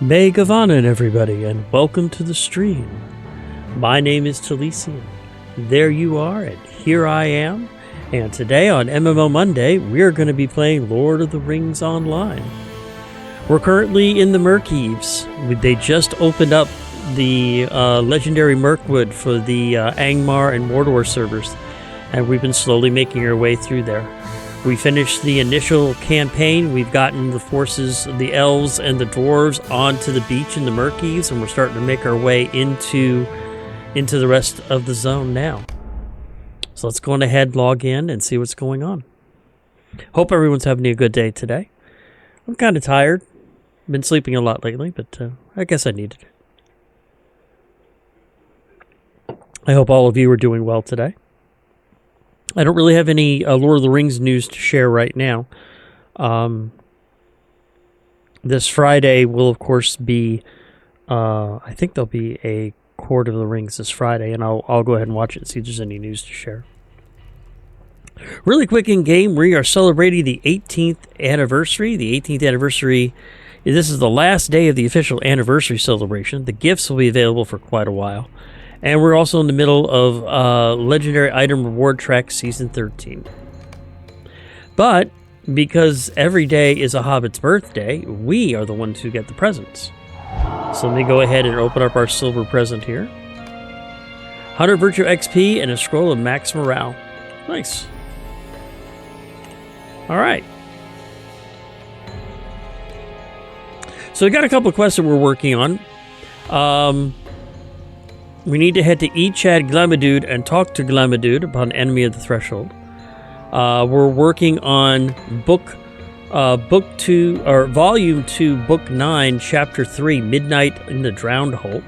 Mae Govannen, everybody, and welcome to the stream. My name is Talisian. There you are, and here I am. And today on MMOnday, we're going to be playing Lord of the Rings Online. We're currently in the Merkeeves. They just opened up the legendary Mirkwood for the Angmar and Mordor servers, and we've been slowly making our way through there. We finished the initial campaign. We've gotten the forces, the Elves and the Dwarves, onto the beach in the Merkeeves, and we're starting to make our way into the rest of the zone now. So let's go on ahead, log in, and see what's going on. Hope everyone's having a good day today. I'm kind of tired. Been sleeping a lot lately, but I guess I needed it. I hope all of you are doing well today. I don't really have any Lord of the Rings news to share right now. This Friday will, of course, be... I think there'll be a Court of the Rings this Friday, and I'll go ahead and watch it and see if there's any news to share. Really quick in game, we are celebrating the 18th anniversary. The 18th anniversary, this is the last day of the official anniversary celebration. The gifts will be available for quite a while. And we're also in the middle of Legendary Item Reward Track Season 13. But because every day is a Hobbit's birthday, we are the ones who get the presents. So let me go ahead and open up our silver present here. 100 Virtue XP and a scroll of max morale. Nice. Alright. So we got a couple of quests that we're working on. We need to head to Echad Glamadude and talk to Glamadude upon enemy of the threshold. We're working on Volume 2, Book 9, Chapter 3, Midnight in the Drowned Hold,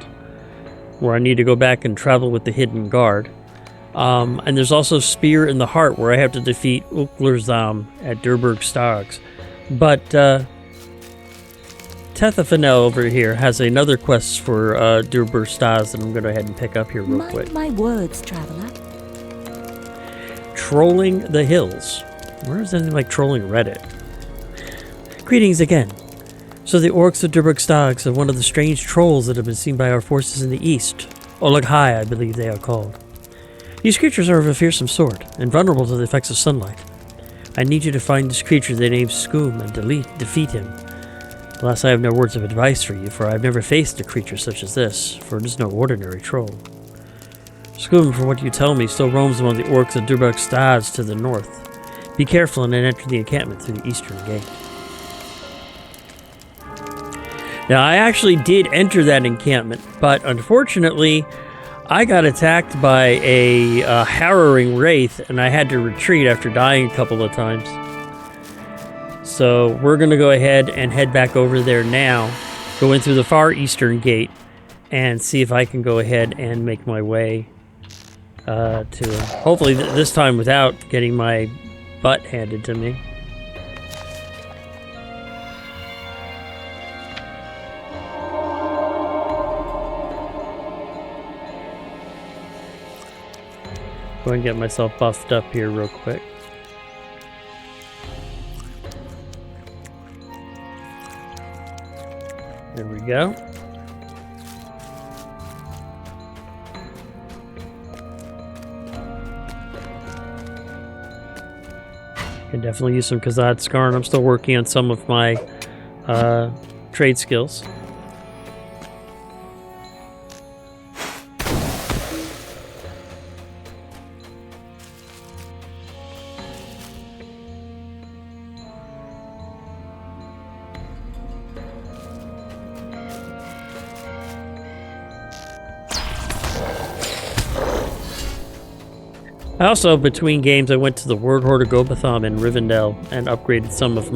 where I need to go back and travel with the Hidden Guard. And there's also Spear in the Heart, where I have to defeat Uklerzam at Durburg Stargs. But Tethafanel over here has another quest for Durburg Stargs that I'm going to go ahead and pick up here real quick. Mind my words, traveler. Trolling the Hills. Where is anything like trolling Reddit? Greetings again. So the orcs of Durburg Stargs are one of the strange trolls that have been seen by our forces in the east. Olaghai, I believe they are called. These creatures are of a fearsome sort, and vulnerable to the effects of sunlight. I need you to find this creature they named Skoom and defeat him. Alas, I have no words of advice for you, for I have never faced a creature such as this, for it is no ordinary troll. Skoom, from what you tell me, still roams among the orcs of Durburg Stargs to the north. Be careful and then enter the encampment through the eastern gate. Now, I actually did enter that encampment, but unfortunately, I got attacked by a harrowing wraith, and I had to retreat after dying a couple of times. So we're going to go ahead and head back over there now, go in through the far eastern gate, and see if I can go ahead and make my way to hopefully this time without getting my butt handed to me. Go and get myself buffed up here real quick. There we go. Can definitely use some Khazad Scar, and I'm still working on some of my trade skills. I also, between games, I went to the Word Horde of Gobatham in Rivendell and upgraded some of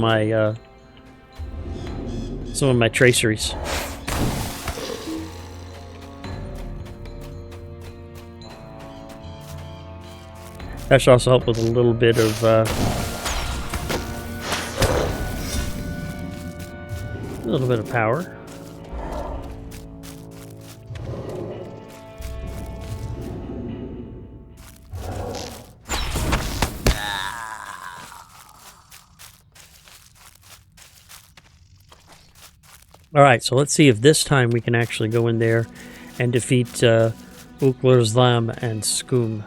my traceries. That should also help with a little bit of power. Alright, so let's see if this time we can actually go in there and defeat Uklerslam and Skum.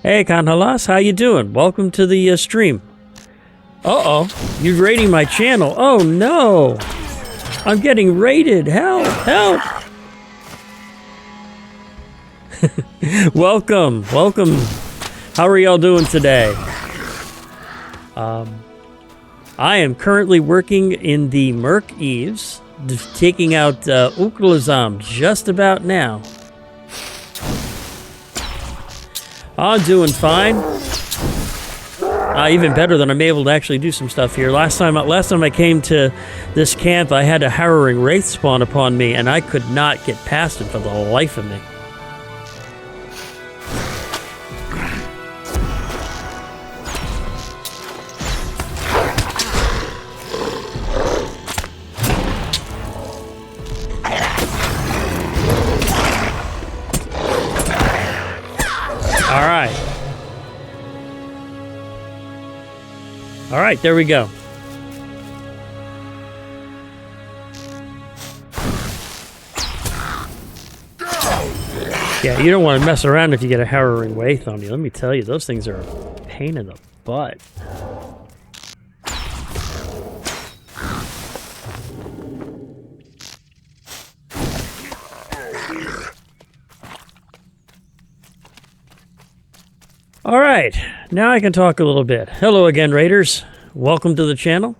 Hey, Kanhalas, how you doing? Welcome to the stream. Uh-oh, you're raiding my channel. Oh, no. I'm getting raided. Help, help. Welcome, welcome. How are y'all doing today? I am currently working in the Merc Eves, taking out Uklazam just about now. I'm doing fine. Even better than I'm able to actually do some stuff here. Last time I came to this camp, I had a harrowing wraith spawn upon me, and I could not get past it for the life of me. All right, there we go. Yeah, you don't want to mess around if you get a harrowing wraith on you. Let me tell you, those things are a pain in the butt. All right, now I can talk a little bit. Hello again, Raiders. Welcome to the channel.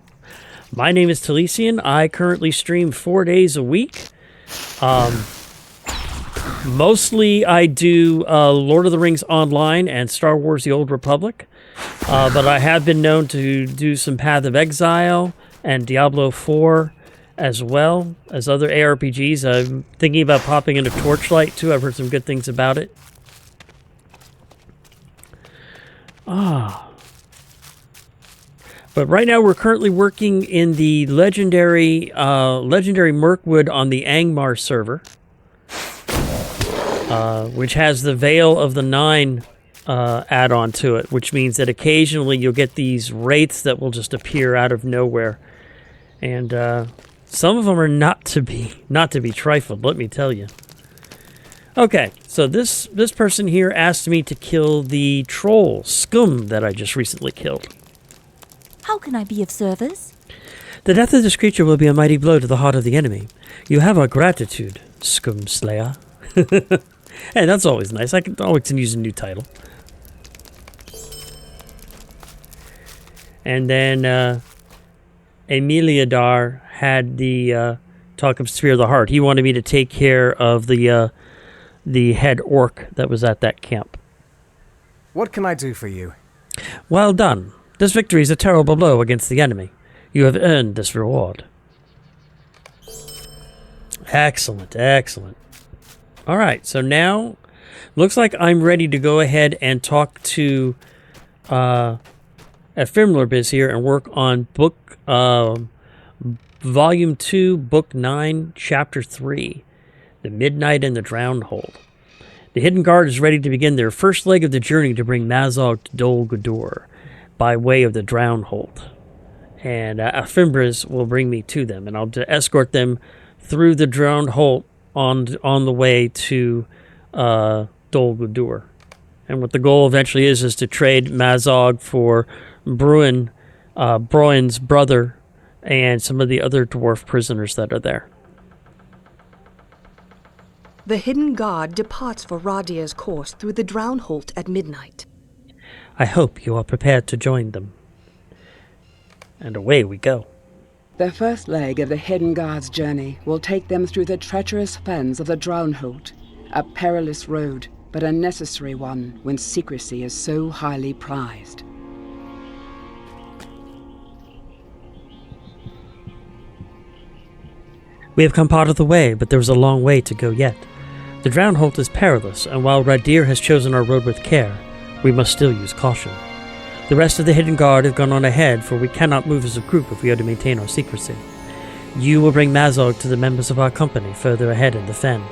My name is Talisian. I currently stream 4 days a week. Mostly I do Lord of the Rings Online and Star Wars The Old Republic. But I have been known to do some Path of Exile and Diablo 4 as well as other ARPGs. I'm thinking about popping into Torchlight too. I've heard some good things about it. But right now we're currently working in the legendary Mirkwood on the Angmar server, which has the Veil of the Nine add-on to it, which means that occasionally you'll get these wraiths that will just appear out of nowhere, and some of them are not to be trifled. Let me tell you. Okay, so this person here asked me to kill the troll, Skum, that I just recently killed. How can I be of service? The death of this creature will be a mighty blow to the heart of the enemy. You have our gratitude, Skum Slayer. Hey, that's always nice. I can always use a new title. And then Emiliadar had the talk of Sphere of the Heart. He wanted me to take care of the head orc that was at that camp. What can I do for you? Well done. This victory is a terrible blow against the enemy. You have earned this reward. Excellent, excellent. All right, so now looks like I'm ready to go ahead and talk to Ephemeralbiz here and work on book Volume 2, Book 9, Chapter 3. The Midnight and the Drowned Hold. The Hidden Guard is ready to begin their first leg of the journey to bring Mazog to Dol Guldur by way of the Drowned Hold. And Ephemeralbiz will bring me to them, and I'll escort them through the Drowned Hold on the way to Dol Guldur. And what the goal eventually is to trade Mazog for Broin's brother and some of the other dwarf prisoners that are there. The hidden guard departs for Radia's course through the Drownholt at midnight. I hope you are prepared to join them. And away we go. The first leg of the Hidden Guard's journey will take them through the treacherous fens of the Drownholt, a perilous road, but a necessary one when secrecy is so highly prized. We have come part of the way, but there is a long way to go yet. The Drownholt is perilous, and while Radir has chosen our road with care, we must still use caution. The rest of the Hidden Guard have gone on ahead, for we cannot move as a group if we are to maintain our secrecy. You will bring Mazog to the members of our company further ahead in the fen.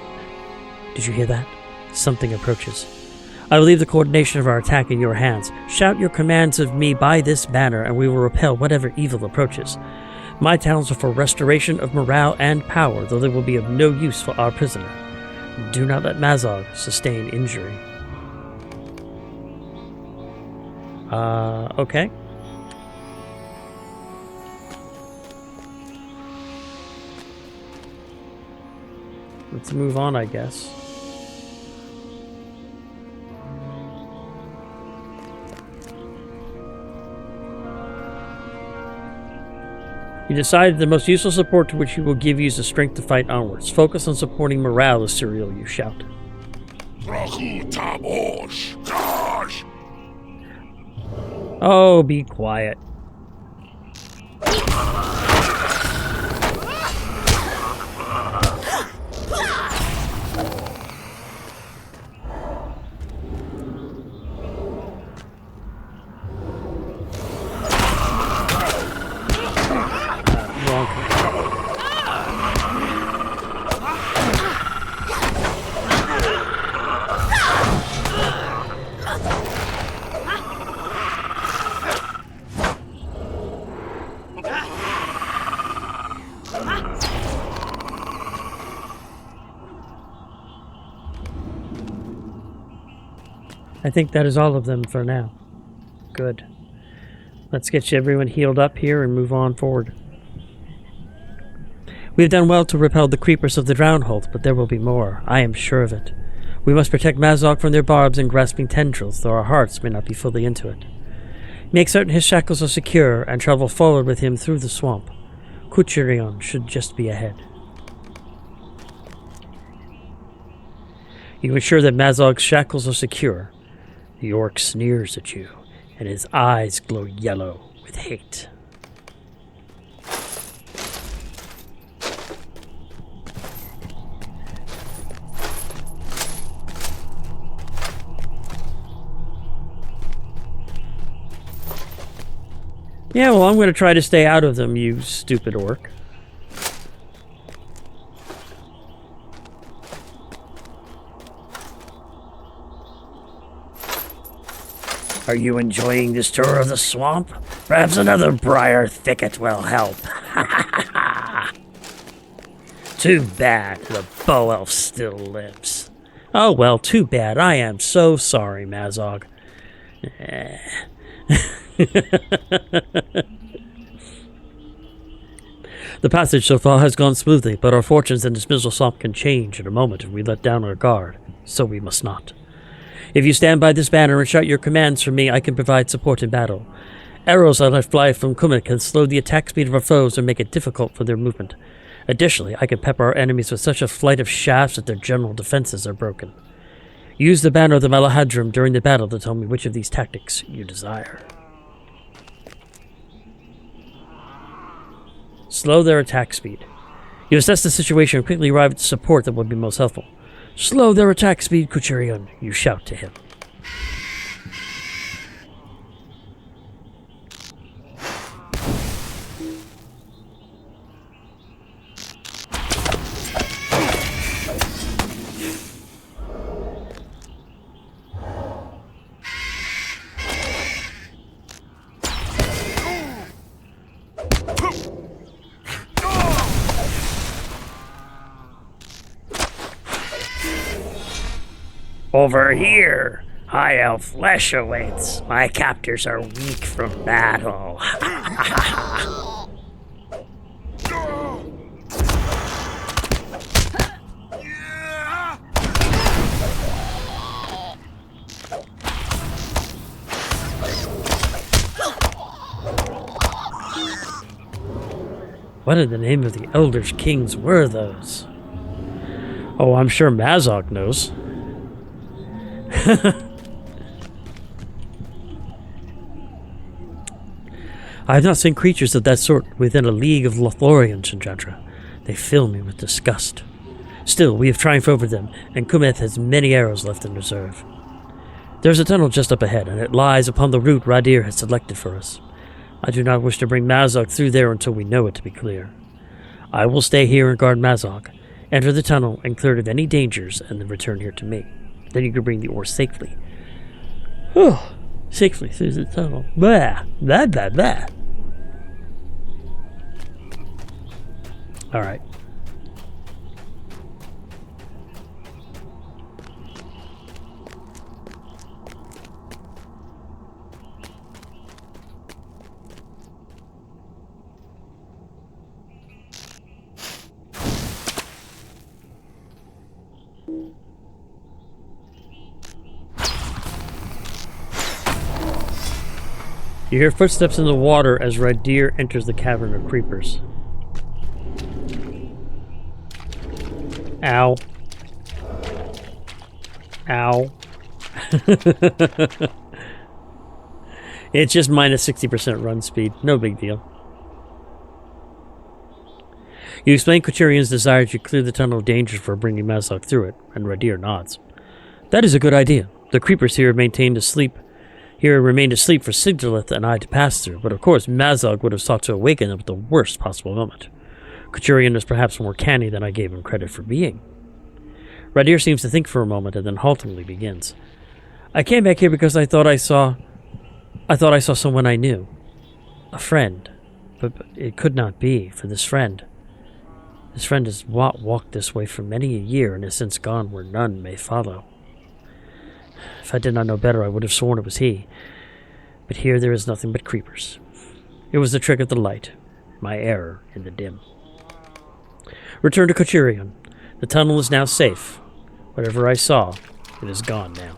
Did you hear that? Something approaches. I will leave the coordination of our attack in your hands. Shout your commands of me by this banner, and we will repel whatever evil approaches. My talents are for restoration of morale and power, though they will be of no use for our prisoner. Do not let Mazog sustain injury. Okay. Let's move on, I guess. You decided the most useful support to which you will give you is the strength to fight onwards. Focus on supporting morale, as Cyril, you shout. Oh, be quiet. I think that is all of them for now. Good. Let's get everyone healed up here and move on forward. We have done well to repel the creepers of the Drownholt, but there will be more. I am sure of it. We must protect Mazog from their barbs and grasping tendrils, though our hearts may not be fully into it. Make certain his shackles are secure, and travel forward with him through the swamp. Kuchirion should just be ahead. You ensure that Mazog's shackles are secure. The orc sneers at you, and his eyes glow yellow with hate. Yeah, well, I'm going to try to stay out of them, you stupid orc. Are you enjoying this tour of the swamp? Perhaps another briar thicket will help. Too bad the bow elf still lives. Oh well, too bad. I am so sorry, Mazog. The passage so far has gone smoothly, but our fortunes in this miserable swamp can change in a moment if we let down our guard, so we must not. If you stand by this banner and shout your commands for me, I can provide support in battle. Arrows I let fly from Kummet can slow the attack speed of our foes and make it difficult for their movement. Additionally, I can pepper our enemies with such a flight of shafts that their general defenses are broken. Use the banner of the Malahadrim during the battle to tell me which of these tactics you desire. Slow their attack speed. You assess the situation and quickly arrive at the support that would be most helpful. Slow their attack speed, Kuchirion, you shout to him. Over here, high elf flesh awaits. My captors are weak from battle. What in the name of the Elders Kings were those? Oh, I'm sure Mazog knows. I have not seen creatures of that sort within a league of Lothorians, Chandra. They fill me with disgust. Still, we have triumphed over them, and Kumeth has many arrows left in reserve. There is a tunnel just up ahead, and it lies upon the route Radir has selected for us. I do not wish to bring Mazog through there until we know it to be clear. I will stay here and guard Mazog, enter the tunnel and clear it of any dangers, and then return here to me. Then you can bring the ore safely. Safely through the tunnel. Blah, blah, blah, blah. Alright. You hear footsteps in the water as Radir enters the cavern of creepers. Ow. Ow. It's just minus 60% run speed. No big deal. You explain Couturian's desire to clear the tunnel of dangers for bringing Mazog through it, and Radir nods. That is a good idea. The creepers here remained asleep for Sigdalith and I to pass through, but of course Mazog would have sought to awaken them at the worst possible moment. Couturian is perhaps more canny than I gave him credit for being. Radir seems to think for a moment and then haltingly begins. I came back here because I thought I saw someone I knew. A friend. But it could not be, for this friend has walked this way for many a year and has since gone where none may follow. If I did not know better, I would have sworn it was he. But here there is nothing but creepers. It was the trick of the light, my error in the dim. Return to Couturian. The tunnel is now safe. Whatever I saw, it is gone now.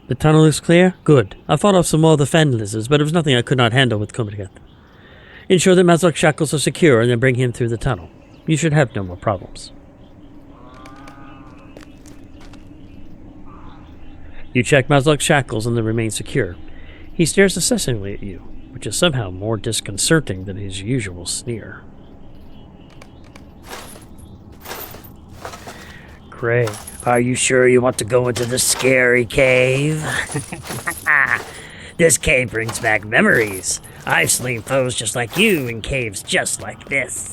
The tunnel is clear? Good. I fought off some more of the fen lizards, but it was nothing I could not handle with Kumrigath. Ensure that Mazog's shackles are secure and then bring him through the tunnel. You should have no more problems. You check Mazog's shackles and they remain secure. He stares assessingly at you, which is somehow more disconcerting than his usual sneer. Gray, are you sure you want to go into the scary cave? This cave brings back memories. I've slain foes just like you in caves just like this.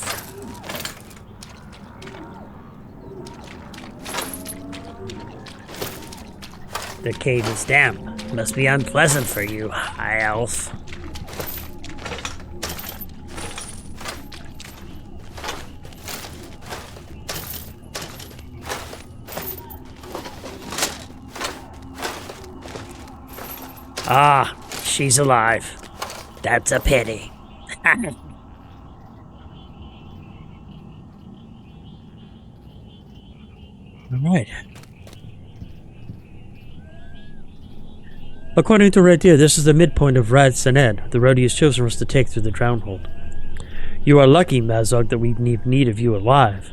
The cave is damp. Must be unpleasant for you, high elf. Ah, she's alive. That's a pity. Alright. According to Radir, this is the midpoint of Rad Sened, the road he has chosen for us to take through the Drownhold. You are lucky, Mazog, that we need of you alive.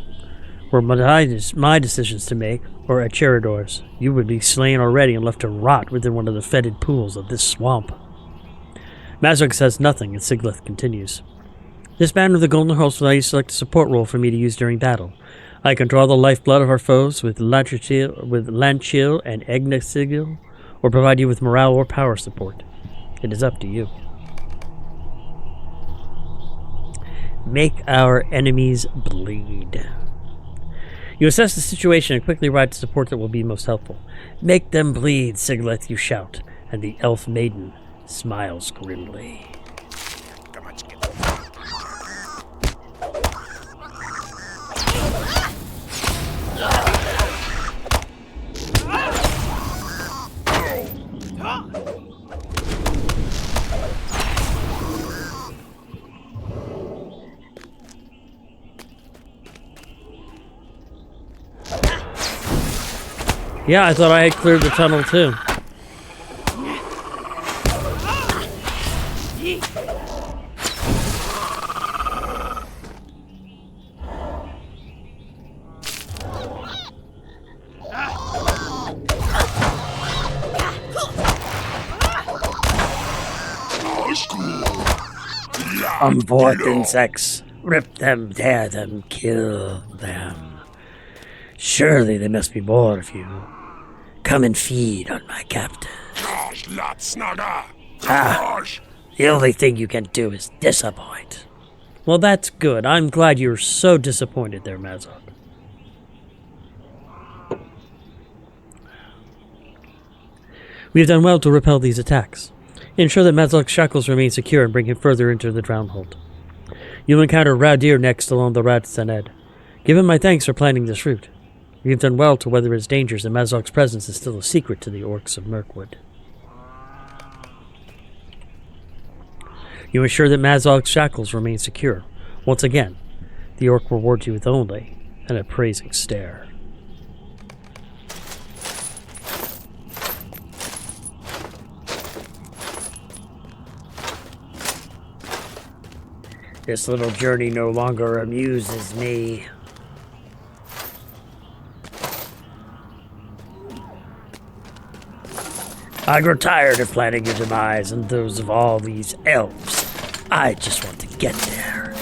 Were my decisions to make, or at Cheridor's, you would be slain already and left to rot within one of the fetid pools of this swamp. Mazog says nothing, and Siglith continues. This band of the Golden Host will let you select a support role for me to use during battle. I can draw the lifeblood of our foes with Lanchill and Egnasigil, or provide you with morale or power support. It is up to you. Make our enemies bleed. You assess the situation and quickly ride to support that will be most helpful. Make them bleed, Siglith, you shout, and the elf maiden smiles grimly. Yeah, I thought I had cleared the tunnel too. Come forth, insects. Rip them, tear them, kill them. Surely there must be more of you. Come and feed on my captive. The only thing you can do is disappoint. Well, that's good. I'm glad you're so disappointed there, Mazog. We have done well to repel these attacks. Ensure that Mazog's shackles remain secure and bring him further into the Drownhold. You'll encounter Radir next along the Rad Saned. Give him my thanks for planning this route. We have done well to weather its dangers, and Mazog's presence is still a secret to the orcs of Mirkwood. You ensure that Mazog's shackles remain secure. Once again, the orc rewards you with only an appraising stare. This little journey no longer amuses me. I grow tired of planning your demise and those of all these elves. I just want to get there.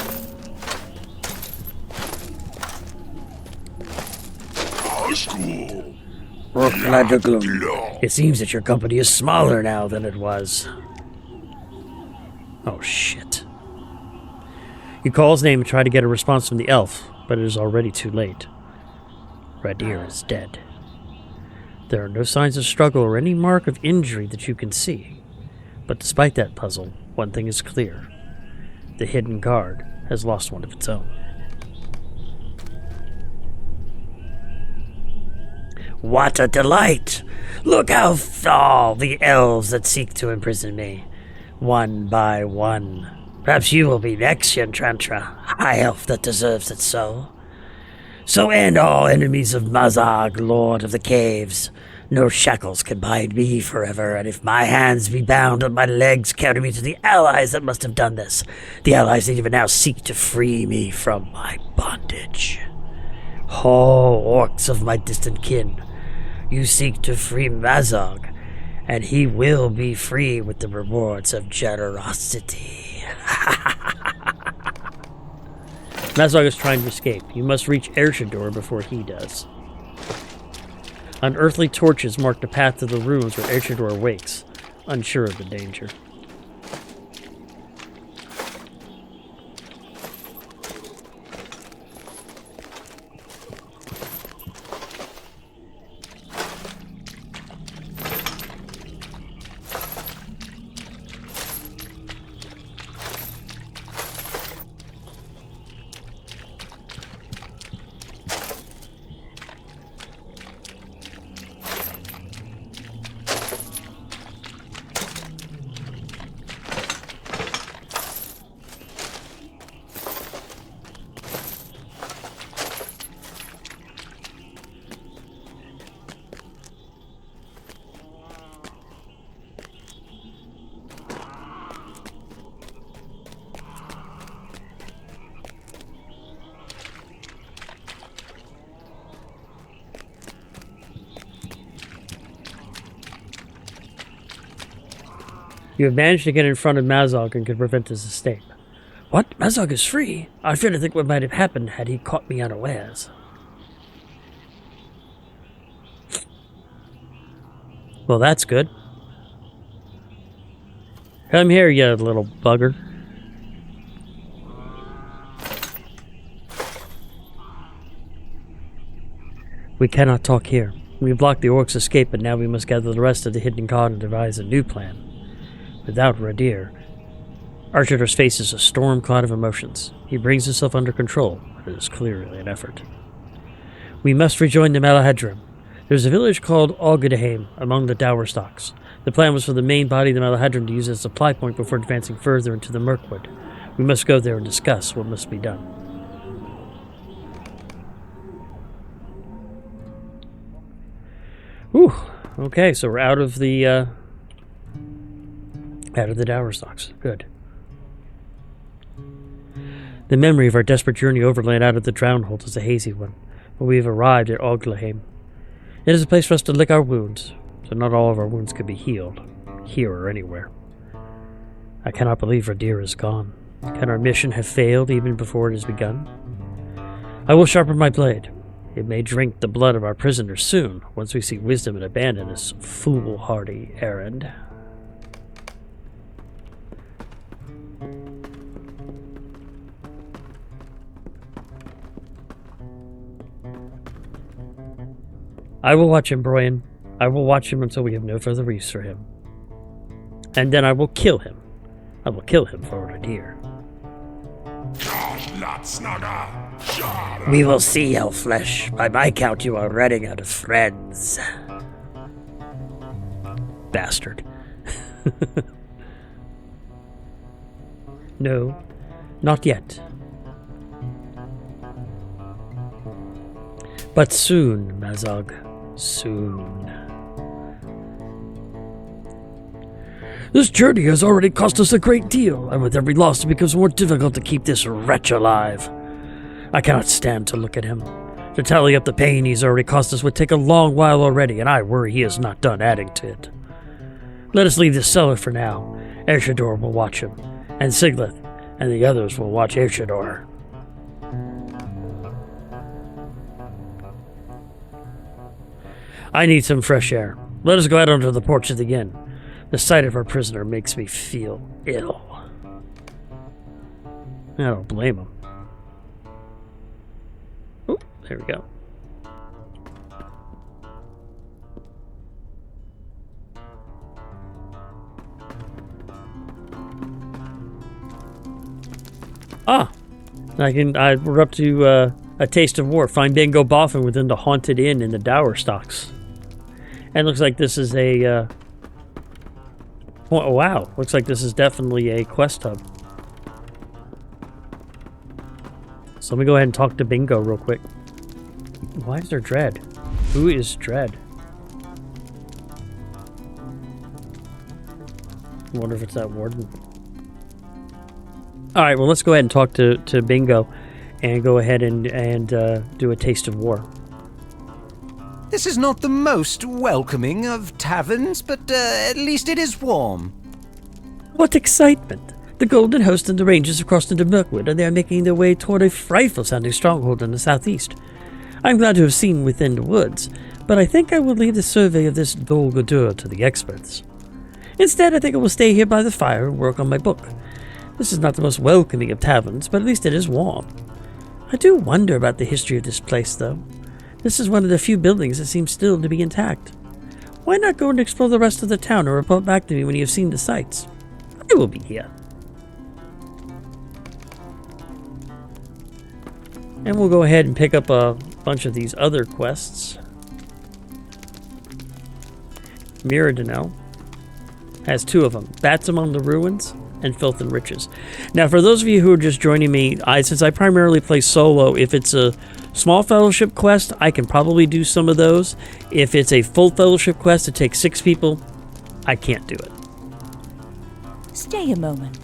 It seems that your company is smaller now than it was. Oh shit. You call his name and try to get a response from the elf, but it is already too late. Radir is dead. There are no signs of struggle or any mark of injury that you can see. But despite that puzzle, one thing is clear. The hidden guard has lost one of its own. What a delight! Look how all the elves that seek to imprison me, one by one. Perhaps you will be next, Yentrantra, high elf that deserves it so. So end all enemies of Mazog, Lord of the Caves. No shackles can bind me forever, and if my hands be bound and my legs carry me to the allies that must have done this, the allies that even now seek to free me from my bondage. Oh, orcs of my distant kin, you seek to free Mazog, and he will be free with the rewards of generosity. Mazog is trying to escape. You must reach Ershador before he does. Unearthly torches mark the path to the ruins where Ershador wakes, unsure of the danger. You have managed to get in front of Mazog and can prevent his escape. What? Mazog is free? I fear to think what might have happened had he caught me unawares. Well, that's good. Come here, you little bugger. We cannot talk here. We blocked the orc's escape, but now we must gather the rest of the hidden god and devise a new plan. Without Radir, Archidor's face is a storm cloud of emotions. He brings himself under control, but it is clearly an effort. We must rejoin the Malahedrim. There's a village called Algedaheim among the dower stocks. The plan was for the main body of the Malahedrim to use as a supply point before advancing further into the Mirkwood. We must go there and discuss what must be done. Whew. Okay, so we're out of the dower stocks. Good. The memory of our desperate journey overland out of the Drownhold is a hazy one, but we have arrived at Oglaheim. It is a place for us to lick our wounds, so not all of our wounds could be healed, here or anywhere. I cannot believe Radir is gone. Can our mission have failed even before it has begun? I will sharpen my blade. It may drink the blood of our prisoners soon, once we seek wisdom and abandon this foolhardy errand. I will watch him, Brian. I will watch him until we have no further use for him. And then I will kill him. I will kill him for Radir. We will see, Elflesh. By my count, you are running out of friends. Bastard. No, not yet. But soon, Mazog. Soon. This journey has already cost us a great deal, and with every loss it becomes more difficult to keep this wretch alive. I cannot stand to look at him. To tally up the pain he's already cost us would take a long while already, and I worry he is not done adding to it. Let us leave this cellar for now. Ershador will watch him, and Siglith, and the others will watch Ershador. I need some fresh air. Let us go out onto the porch of the inn. The sight of our prisoner makes me feel ill. I don't blame him. Oh, there we go. Ah! We're up to a taste of war. Find Bingo Boffin within the haunted inn in the Dower Stocks. And looks like this is a... oh, wow. Looks like this is definitely a quest hub. So let me go ahead and talk to Bingo real quick. Why is there Dread? Who is Dread? I wonder if it's that warden. Alright, well let's go ahead and talk to Bingo and go ahead and do a taste of war. This is not the most welcoming of taverns, but at least it is warm. What excitement! The Golden Host and the Rangers have crossed into Mirkwood, and they are making their way toward a frightful-sounding stronghold in the southeast. I'm glad to have seen within the woods, but I think I will leave the survey of this Dol Guldur to the experts. Instead, I think I will stay here by the fire and work on my book. This is not the most welcoming of taverns, but at least it is warm. I do wonder about the history of this place, though. This is one of the few buildings that seems still to be intact. Why not go and explore the rest of the town and report back to me when you have seen the sights? I will be here. And we'll go ahead and pick up a bunch of these other quests. Mirrodinel has two of them. Bats Among the Ruins and Filth and Riches. Now, for those of you who are just joining me, since I primarily play solo, if it's a small fellowship quest, I can probably do some of those. If it's a full fellowship quest that takes 6 people, I can't do it. Stay a moment.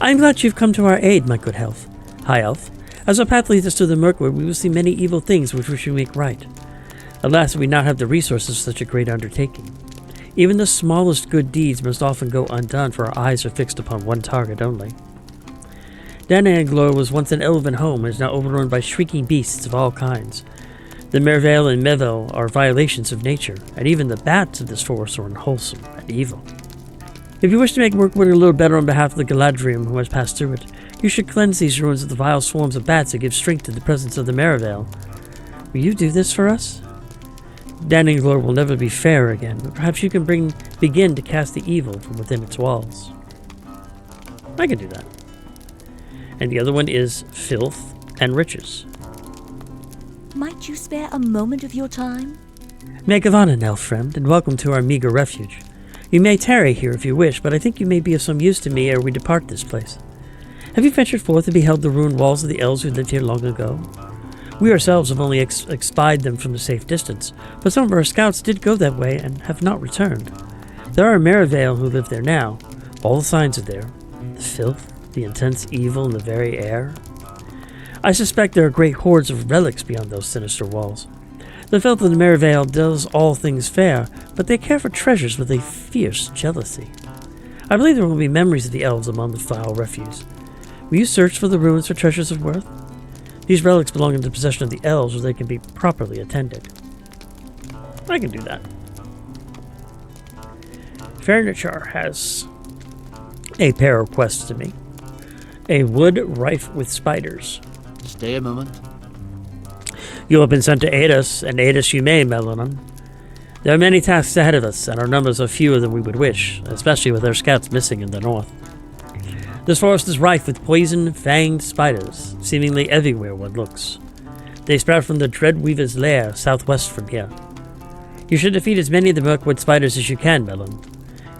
I'm glad you've come to our aid, my good High Elf. As our path leads us to the Mirkwood, we will see many evil things which we should make right. Alas, we not have the resources for such a great undertaking. Even the smallest good deeds must often go undone, for our eyes are fixed upon one target only. Dananglor was once an elven home and is now overrun by shrieking beasts of all kinds. The Mervale and Mevel are violations of nature, and even the bats of this forest are unwholesome and evil. If you wish to make Mirkwood a little better on behalf of the Galadriel who has passed through it, you should cleanse these ruins of the vile swarms of bats that give strength to the presence of the Mervale. Will you do this for us? Dananglor will never be fair again, but perhaps you can begin to cast the evil from within its walls. I can do that. And the other one is Filth and Riches. Might you spare a moment of your time? Mae Govannen, elf friend, and welcome to our meager refuge. You may tarry here if you wish, but I think you may be of some use to me ere we depart this place. Have you ventured forth and beheld the ruined walls of the elves who lived here long ago? We ourselves have only espied them from a safe distance, but some of our scouts did go that way and have not returned. There are Merivale who live there now. All the signs are there. The filth, the intense evil in the very air. I suspect there are great hordes of relics beyond those sinister walls. The filth of the Merivale does all things fair, but they care for treasures with a fierce jealousy. I believe there will be memories of the elves among the foul refuse. Will you search for the ruins for treasures of worth? These relics belong in the possession of the elves where they can be properly attended. I can do that. Furniture has a pair of quests to me. A wood rife with spiders. Stay a moment. You have been sent to aid us, and aid us you may, Melanon. There are many tasks ahead of us, and our numbers are fewer than we would wish, especially with our scouts missing in the north. This forest is rife with poison-fanged spiders, seemingly everywhere one looks. They sprout from the Dreadweaver's lair, southwest from here. You should defeat as many of the Mirkwood spiders as you can, Melon,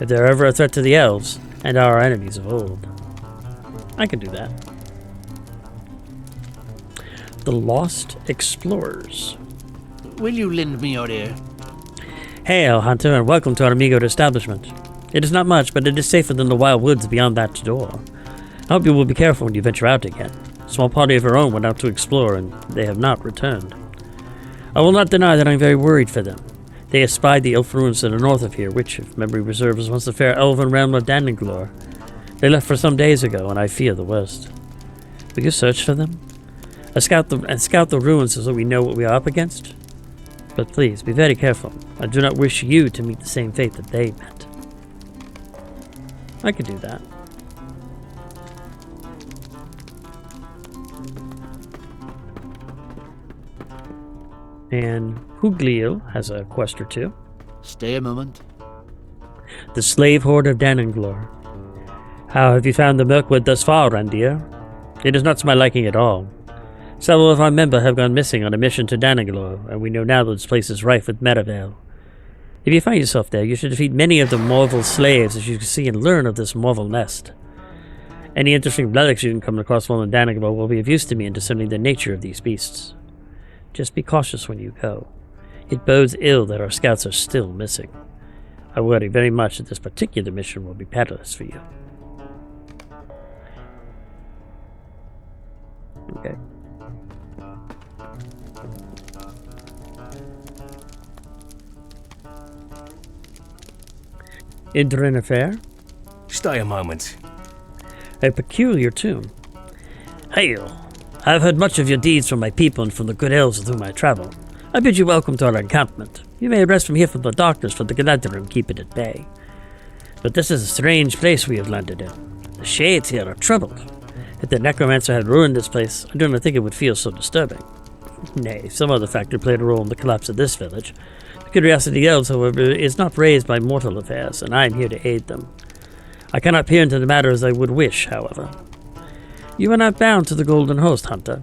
if they are ever a threat to the elves, and our enemies of old. I can do that. The Lost Explorers. Will you lend me your ear? Hail, Hunter, and welcome to our amigo establishment. It is not much, but it is safer than the wild woods beyond that door. I hope you will be careful when you venture out again. A small party of our own went out to explore, and they have not returned. I will not deny that I am very worried for them. They espied the elf ruins to the north of here, which, if memory serves, was once the fair elven realm of Dananglor. They left for some days ago, and I fear the worst. Will you search for them? Scout the ruins so that we know what we are up against? But please, be very careful. I do not wish you to meet the same fate that they met. I could do that. And Hugliel has a quest or two. Stay a moment. The Slave Horde of Dananglor. How have you found the Mirkwood thus far, Randir? It is not to my liking at all. Several of our members have gone missing on a mission to Dananglor, and we know now that this place is rife with Merivale. If you find yourself there, you should defeat many of the Marvel slaves, as you can see, and learn of this Marvel nest. Any interesting relics you can come across while in Dananglor will be of use to me in discerning the nature of these beasts. Just be cautious when you go. It bodes ill that our scouts are still missing. I worry very much that this particular mission will be perilous for you. Okay. Indrin Affair. Stay a moment. A peculiar tune. Hail! I have heard much of your deeds from my people and from the good elves with whom I travel. I bid you welcome to our encampment. You may rest from here from the darkness, for the Galadrim keep it at bay. But this is a strange place we have landed in. The shades here are troubled. If the necromancer had ruined this place, I do not think it would feel so disturbing. Nay, some other factor played a role in the collapse of this village. The curiosity of the elves, however, is not raised by mortal affairs, and I am here to aid them. I cannot peer into the matter as I would wish, however. You are not bound to the Golden Host, Hunter.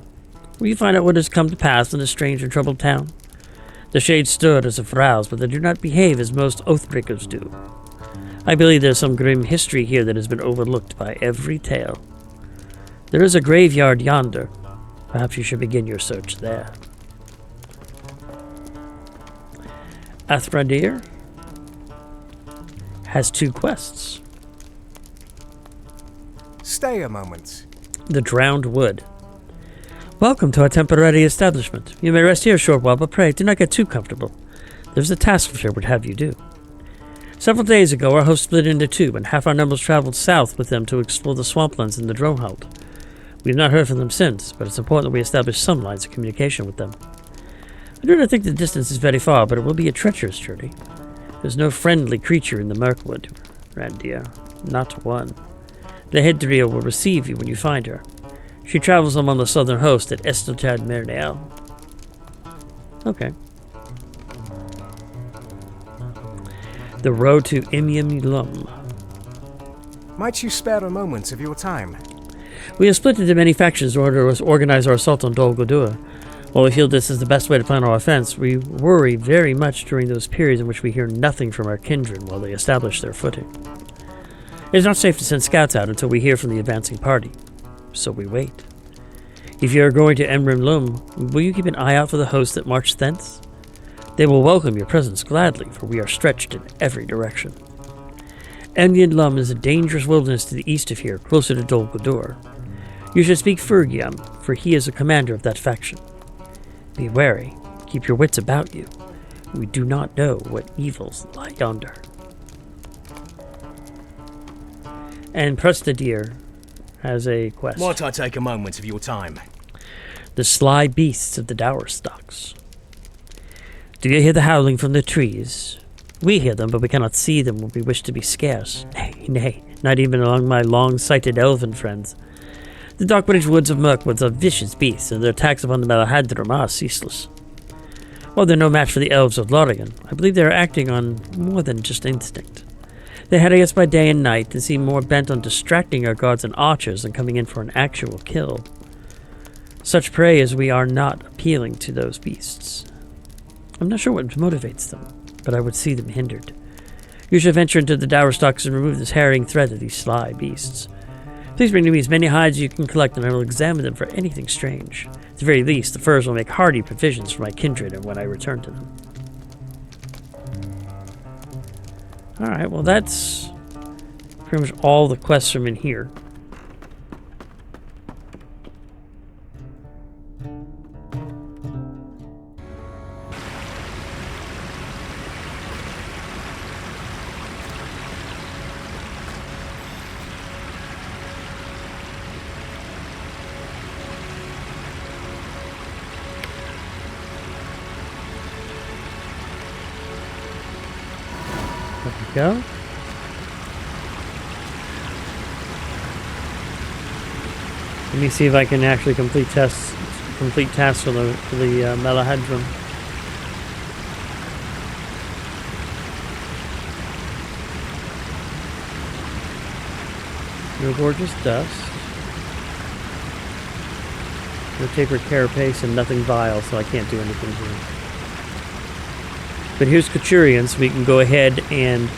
Will you find out what has come to pass in this strange and troubled town? The shades stirred as if roused, but they do not behave as most Oathbreakers do. I believe there is some grim history here that has been overlooked by every tale. There is a graveyard yonder. Perhaps you should begin your search there. Athradir has 2 quests. Stay a moment. The Drowned Wood. Welcome to our temporary establishment. You may rest here a short while, but pray do not get too comfortable. There's a task which I would have you do. Several days ago, our host split into 2, and half our numbers traveled south with them to explore the swamplands in the Drownhold. We have not heard from them since, but it's important that we establish some lines of communication with them. I do not think the distance is very far, but it will be a treacherous journey. There's no friendly creature in the Mirkwood, Randir. Not one. The Hedria will receive you when you find her. She travels among the southern host at Estotad Mernael. Okay. The road to Imyamulum. Might you spare a moment of your time? We have split into many factions in order to organize our assault on Dol Guldur. While we feel this is the best way to plan our offense, we worry very much during those periods in which we hear nothing from our kindred while they establish their footing. It is not safe to send scouts out until we hear from the advancing party, so we wait. If you are going to Emrim Lum, will you keep an eye out for the hosts that march thence? They will welcome your presence gladly, for we are stretched in every direction. Emyn Lum is a dangerous wilderness to the east of here, closer to Dol Guldur. You should speak Fergiam, for he is a commander of that faction. Be wary, keep your wits about you. We do not know what evils lie yonder. And Prestadir has a quest. Might I take a moment of your time? The sly beasts of the dower stalks. Do you hear the howling from the trees? We hear them, but we cannot see them when we wish to be scarce. Nay, not even among my long-sighted elven friends. The Darkbridge woods of Mirkwoods are vicious beasts, and their attacks upon the Malahadrim are ceaseless. While they're no match for the Elves of Lothagan, I believe they are acting on more than just instinct. They harry us by day and night and seem more bent on distracting our guards and archers than coming in for an actual kill. Such prey as we are not appealing to those beasts. I'm not sure what motivates them, but I would see them hindered. You should venture into the dower stalks and remove this harrying threat of these sly beasts. Please bring to me as many hides as you can collect, and I will examine them for anything strange. At the very least, the furs will make hearty provisions for my kindred and when I return to them. Alright, well that's pretty much all the quests from in here. There we go. Let me see if I can actually complete tasks for the Malahadrim. No gorgeous dust. No tapered carapace and nothing vile, so I can't do anything here. But here's Couturian, so we can go ahead and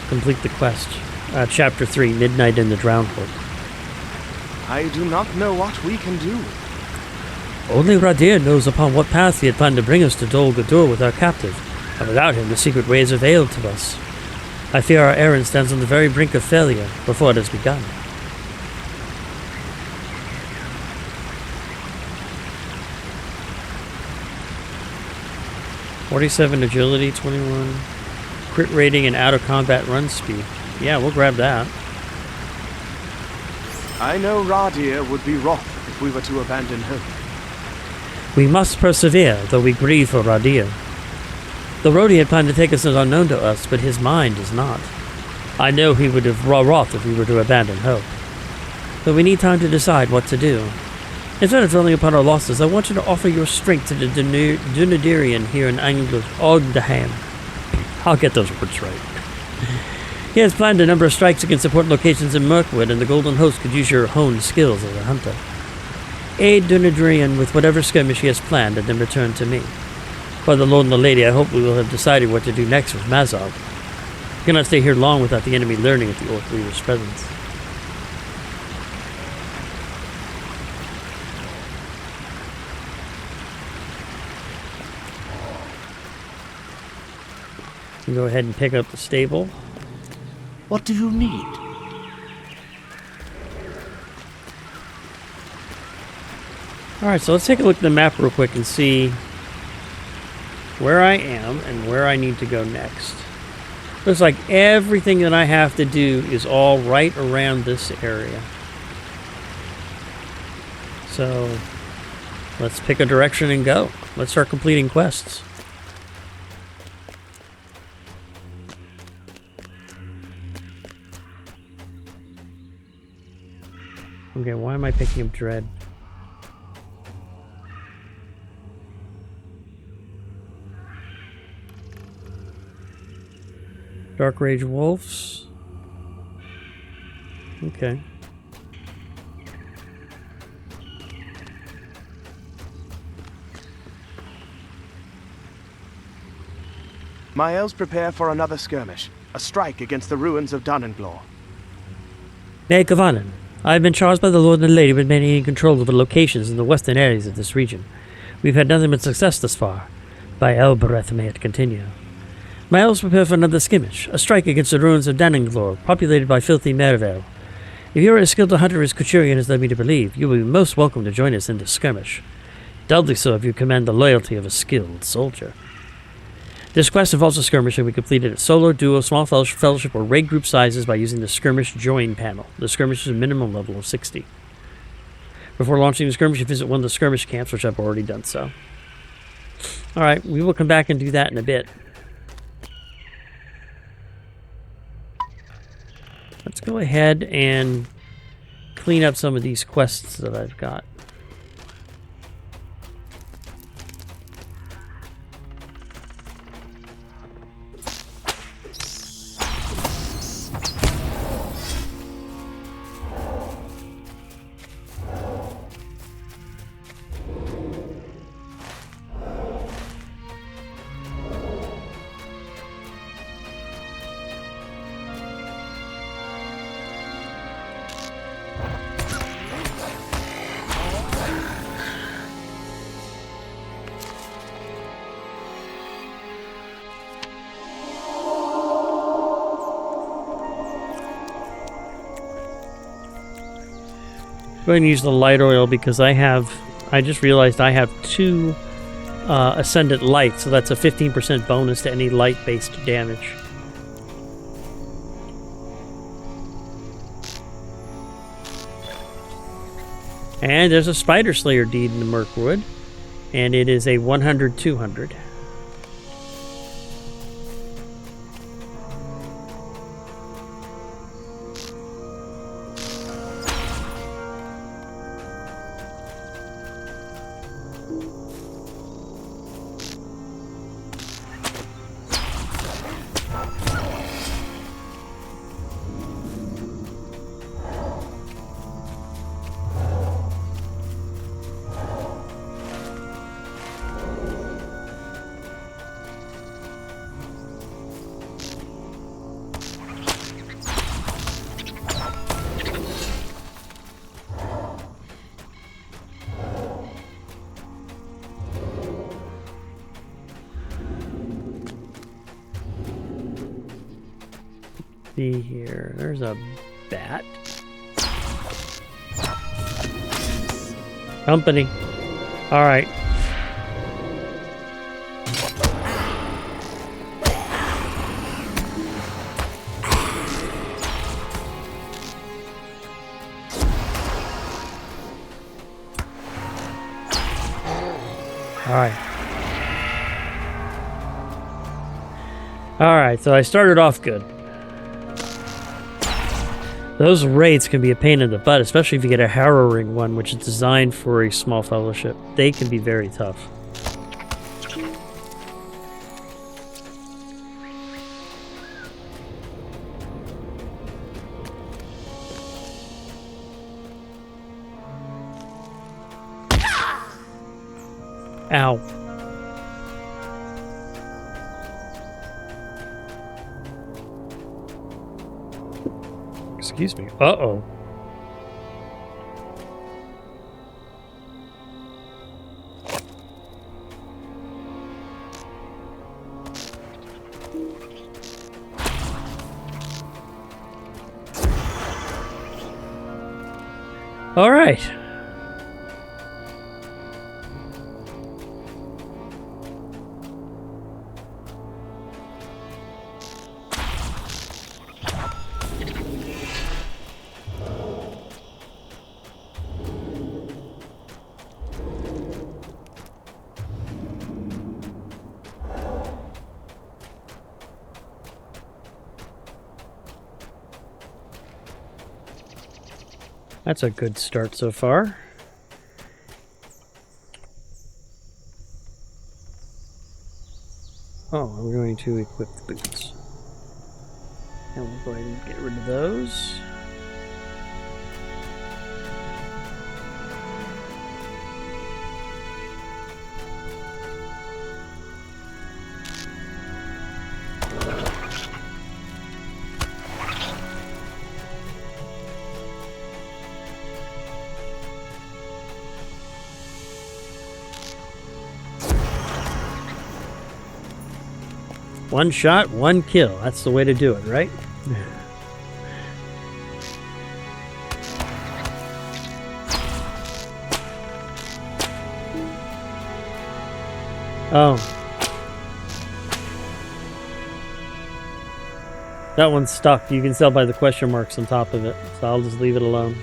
complete the quest. Chapter 3, Midnight in the Drownhold. I do not know what we can do. Only Radir knows upon what path he had planned to bring us to Dol Guldur with our captive, and without him the secret way is veiled to us. I fear our errand stands on the very brink of failure before it has begun. .47 agility, 21 crit rating, and out of combat run speed. Yeah, we'll grab that. I know Radir would be wroth if we were to abandon hope. We must persevere, though we grieve for Radir. The road he had planned to take us is unknown to us, but his mind is not. I know he would have wroth if we were to abandon hope. But we need time to decide what to do. Instead of dwelling upon our losses, I want you to offer your strength to the Dunedirian here in Ogdaham. I'll get those words right. He has planned a number of strikes against important locations in Mirkwood, and the Golden Host could use your honed skills as a hunter. Aid Dunedirian with whatever skirmish he has planned, and then return to me. By the Lord and the Lady, I hope we will have decided what to do next with Mazog. We cannot stay here long without the enemy learning of the Orc leader's presence. Go ahead and pick up the stable. What do you need? Alright, so let's take a look at the map real quick and see where I am and where I need to go next. Looks like everything that I have to do is all right around this area. So let's pick a direction and go. Let's start completing quests. Okay, why am I picking up Dread? Dark Rage Wolves. Okay. My elves prepare for another skirmish, a strike against the ruins of Dunenglaw. Mae Govannen, I have been charged by the Lord and the Lady with maintaining control over locations in the western areas of this region. We've had nothing but success thus far. By Elbreth may it continue. My elves prepare for another skirmish, a strike against the ruins of Dananglor, populated by filthy Mervale. If you are as skilled a hunter as Couturian has led me to believe, you will be most welcome to join us in this skirmish. Doubly so if you command the loyalty of a skilled soldier. This quest involves a skirmish and we completed at solo, duo, small fellowship, or raid group sizes by using the skirmish join panel. The skirmish is a minimum level of 60. Before launching the skirmish, you visit one of the skirmish camps, which I've already done so. Alright, we will come back and do that in a bit. Let's go ahead and clean up some of these quests that I've got. Go ahead and use the light oil because I just realized I have 2 Ascendant Light, so that's a 15% bonus to any light-based damage. And there's a Spider Slayer deed in the Mirkwood, and it is a 100-200. See here, there's a bat. Company. Alright. Alright, so I started off good. Those raids can be a pain in the butt, especially if you get a harrowing one, which is designed for a small fellowship. They can be very tough. Ow. Excuse me. Uh-oh. All right. That's a good start so far. Oh, I'm going to equip the boots. And we'll go ahead and get rid of those. One shot, one kill. That's the way to do it, right? Oh. That one's stuck. You can tell by the question marks on top of it. So I'll just leave it alone.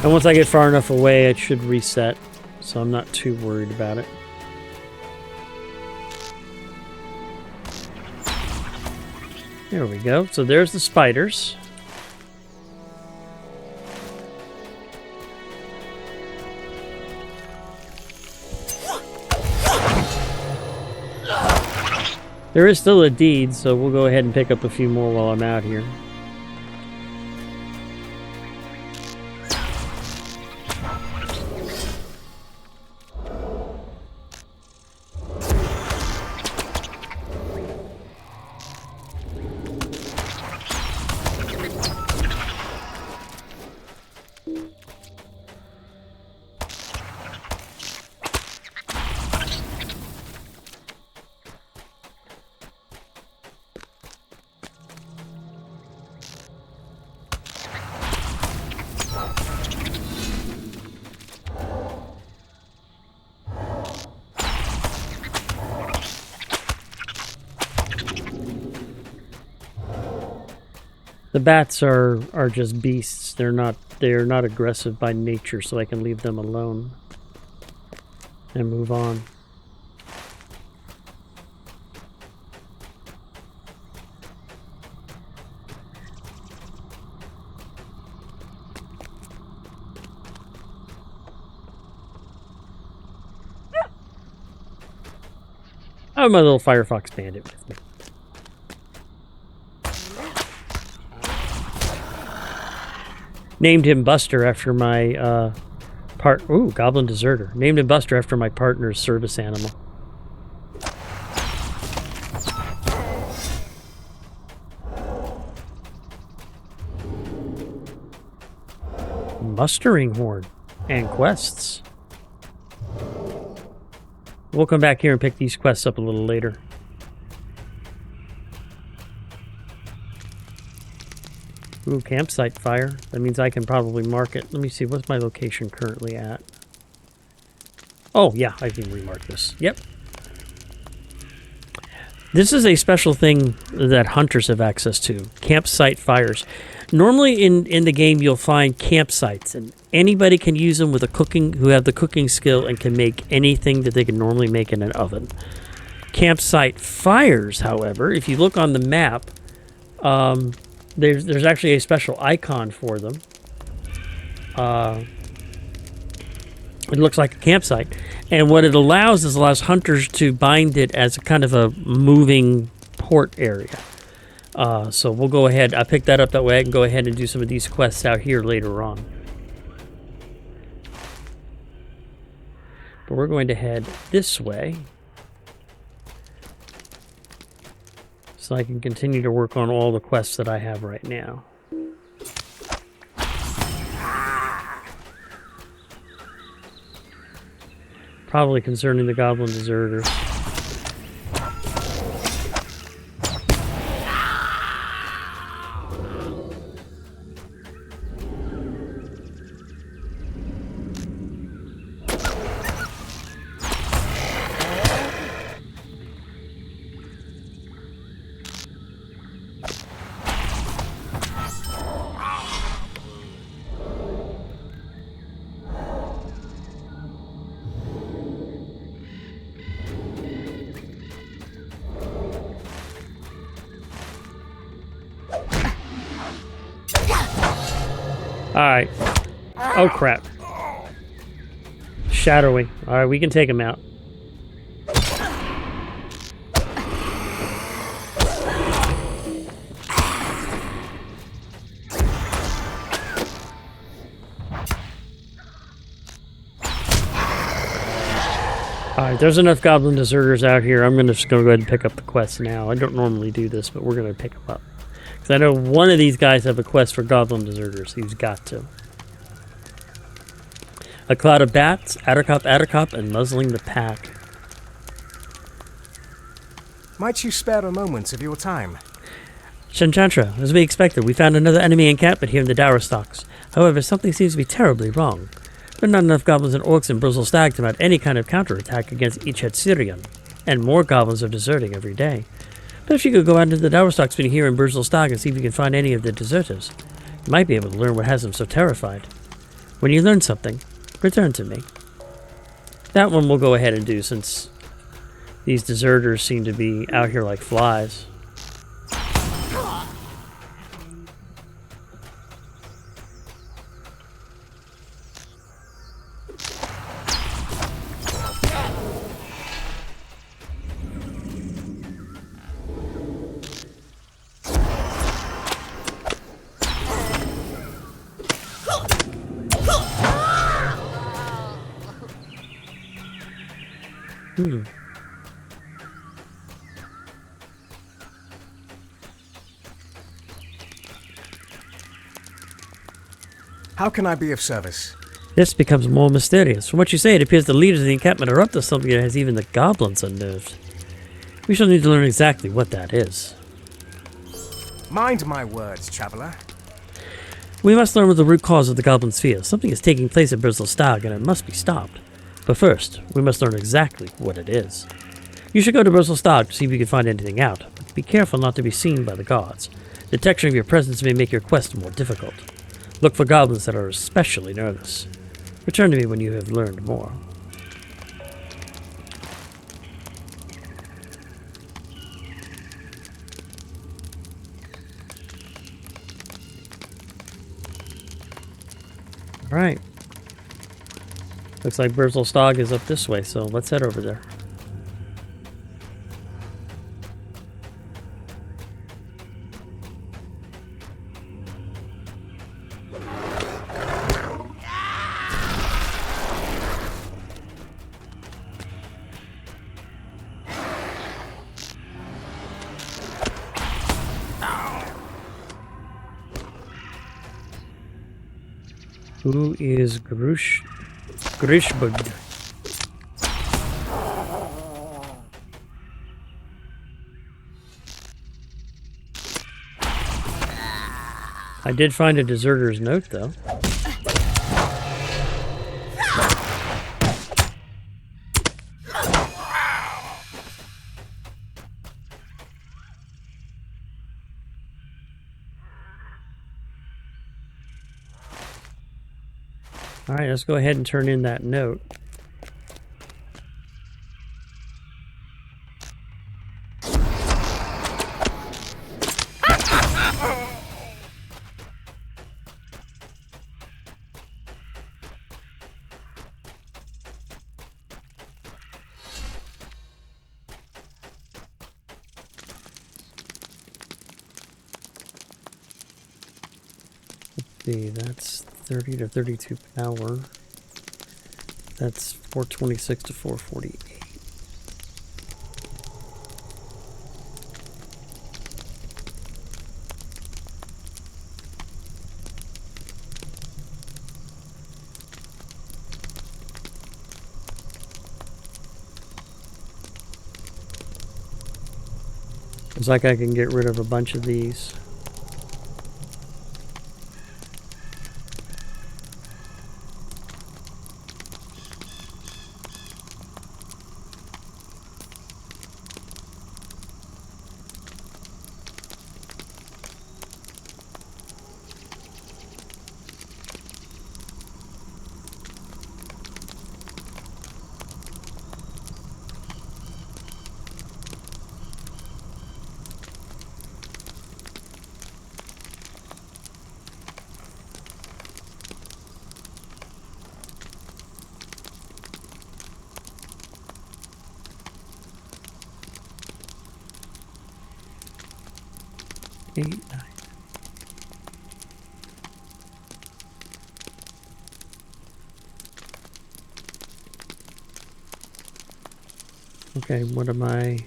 And once I get far enough away, it should reset, so I'm not too worried about it. There we go. So there's the spiders. There is still a deed, so we'll go ahead and pick up a few more while I'm out here. The bats are just beasts. They're not aggressive by nature, so I can leave them alone and move on. I have my little Firefox Bandit with me. Named him Buster after my Goblin Deserter. Named him Buster after my partner's service animal. Mustering horn and quests. We'll come back here and pick these quests up a little later. Ooh, campsite fire. That means I can probably mark it. Let me see, what's my location currently at? Oh, yeah, I can remark this. Yep. This is a special thing that hunters have access to. Campsite fires. Normally in the game you'll find campsites, and anybody can use them with who have the cooking skill and can make anything that they can normally make in an oven. Campsite fires, however, if you look on the map, there's actually a special icon for them. It looks like a campsite, and what it allows hunters to bind it as a kind of a moving port area. So we'll go ahead. I picked that up that way I can go ahead and do some of these quests out here later on. But we're going to head this way, so I can continue to work on all the quests that I have right now. Probably concerning the Goblin Deserters. Alright. Oh, crap. Shadowy. Alright, we can take him out. Alright, there's enough goblin deserters out here. I'm just going to go ahead and pick up the quest now. I don't normally do this, but we're going to pick them up. Because I know one of these guys have a quest for goblin deserters. He's got to. A cloud of bats, Attercop, and muzzling the pack. Might you spare a moment of your time? Shanchantra, as we expected, we found another enemy encampment here in the Dowerstocks. However, something seems to be terribly wrong. There are not enough goblins and orcs in Bristle Stag to mount any kind of counterattack against each Syrian, and more goblins are deserting every day. But if you could go out into the Dowerstocks between here and Bristle Stag and see if you can find any of the deserters, you might be able to learn what has them so terrified. When you learn something, return to me. That one we'll go ahead and do since these deserters seem to be out here like flies. How can I be of service? This becomes more mysterious. From what you say, it appears the leaders of the encampment are up to something that has even the goblins unnerved. We shall need to learn exactly what that is. Mind my words, traveler. We must learn what the root cause of the goblins' fear. Something is taking place at Bristle Stag, and it must be stopped. But first, we must learn exactly what it is. You should go to Bristle Stag to see if you can find anything out, but be careful not to be seen by the gods. Detection of your presence may make your quest more difficult. Look for goblins that are especially nervous. Return to me when you have learned more. Alright. Looks like Bristle Stag is up this way, so let's head over there. Who is Grishbug? I did find a deserter's note, though. Alright, let's go ahead and turn in that note. Let's see, that's 30 to 32 power. That's 426 to 448. Looks like I can get rid of a bunch of these. Eight, 9. Okay, what am I...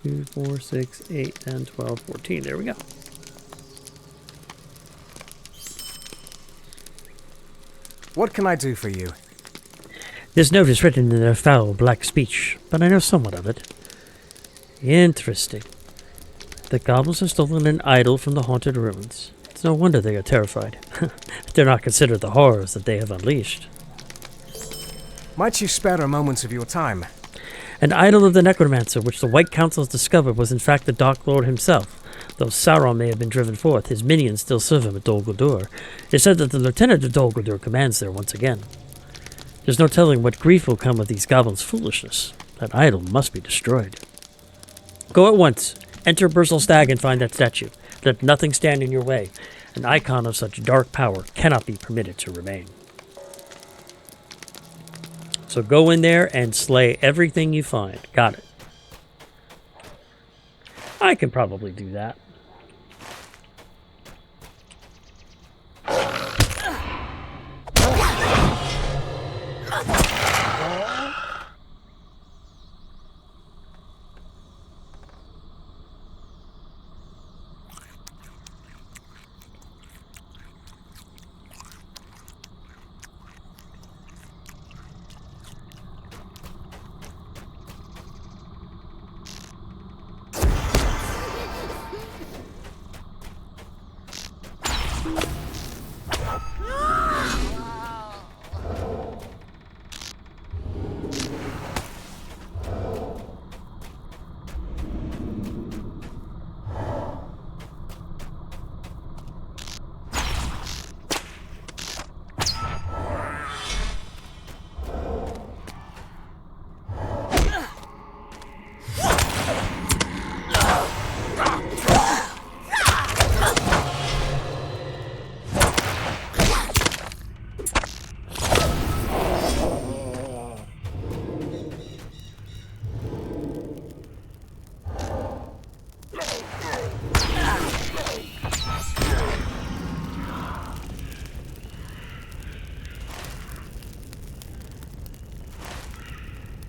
2, 4, 6, 8, 10, 12, 14. There we go. What can I do for you? This note is written in their foul black speech, but I know somewhat of it. Interesting. The goblins have stolen an idol from the haunted ruins. It's no wonder they are terrified. They're not considered the horrors that they have unleashed. Might you spare a moment of your time? An idol of the necromancer, which the White Council has discovered, was in fact the Dark Lord himself. Though Sauron may have been driven forth, his minions still serve him at Dol Guldur. It is said that the Lieutenant of Dol Guldur commands there once again. There's no telling what grief will come of these goblins' foolishness. That idol must be destroyed. Go at once. Enter Burzelstag and find that statue. Let nothing stand in your way. An icon of such dark power cannot be permitted to remain. So go in there and slay everything you find. Got it. I can probably do that.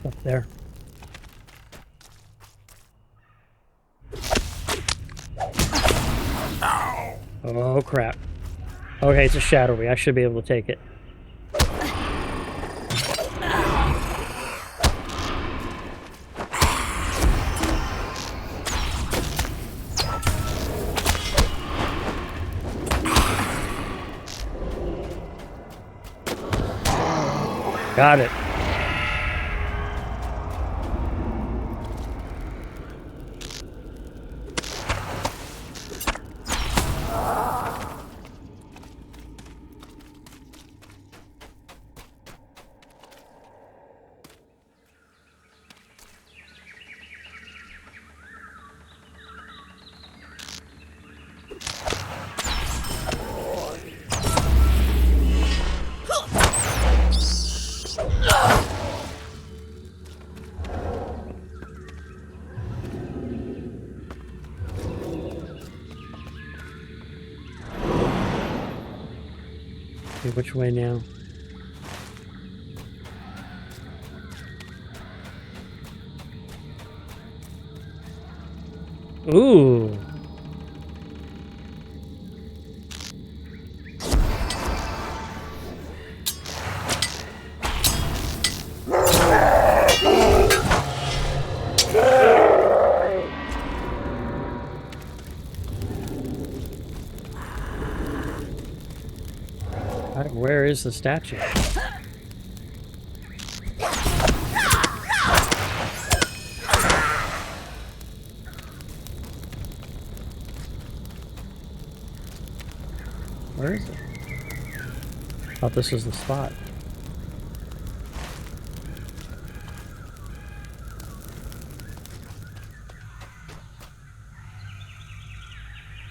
Up there. Oh crap. Okay, it's a shadowy. I should be able to take it. Got it. Okay, which way now? Ooh. Where is the statue? Where is it? Thought this was the spot.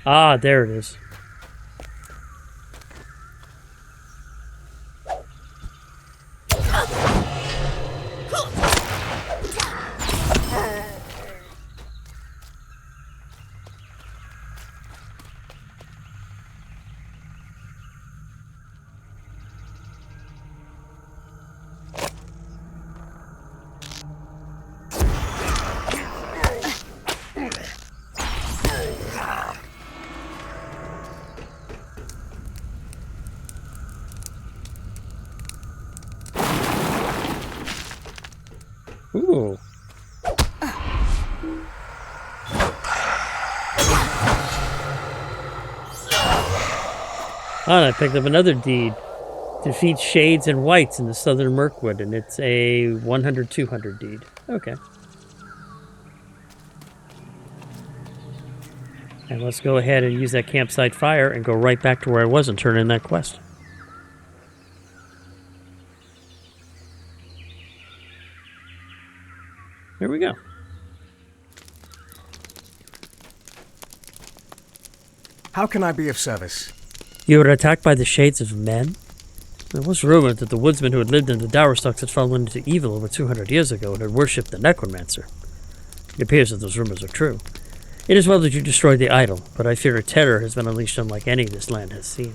Ah, there it is. Oh, and I picked up another deed. Defeat shades and whites in the southern Mirkwood, and it's a 100-200 deed. Okay. And let's go ahead and use that campsite fire and go right back to where I was and turn in that quest. Here we go. How can I be of service? You were attacked by the shades of men? It was rumored that the woodsmen who had lived in the Dowerstocks had fallen into evil over 200 years ago and had worshipped the necromancer. It appears that those rumors are true. It is well that you destroyed the idol, but I fear a terror has been unleashed unlike any this land has seen.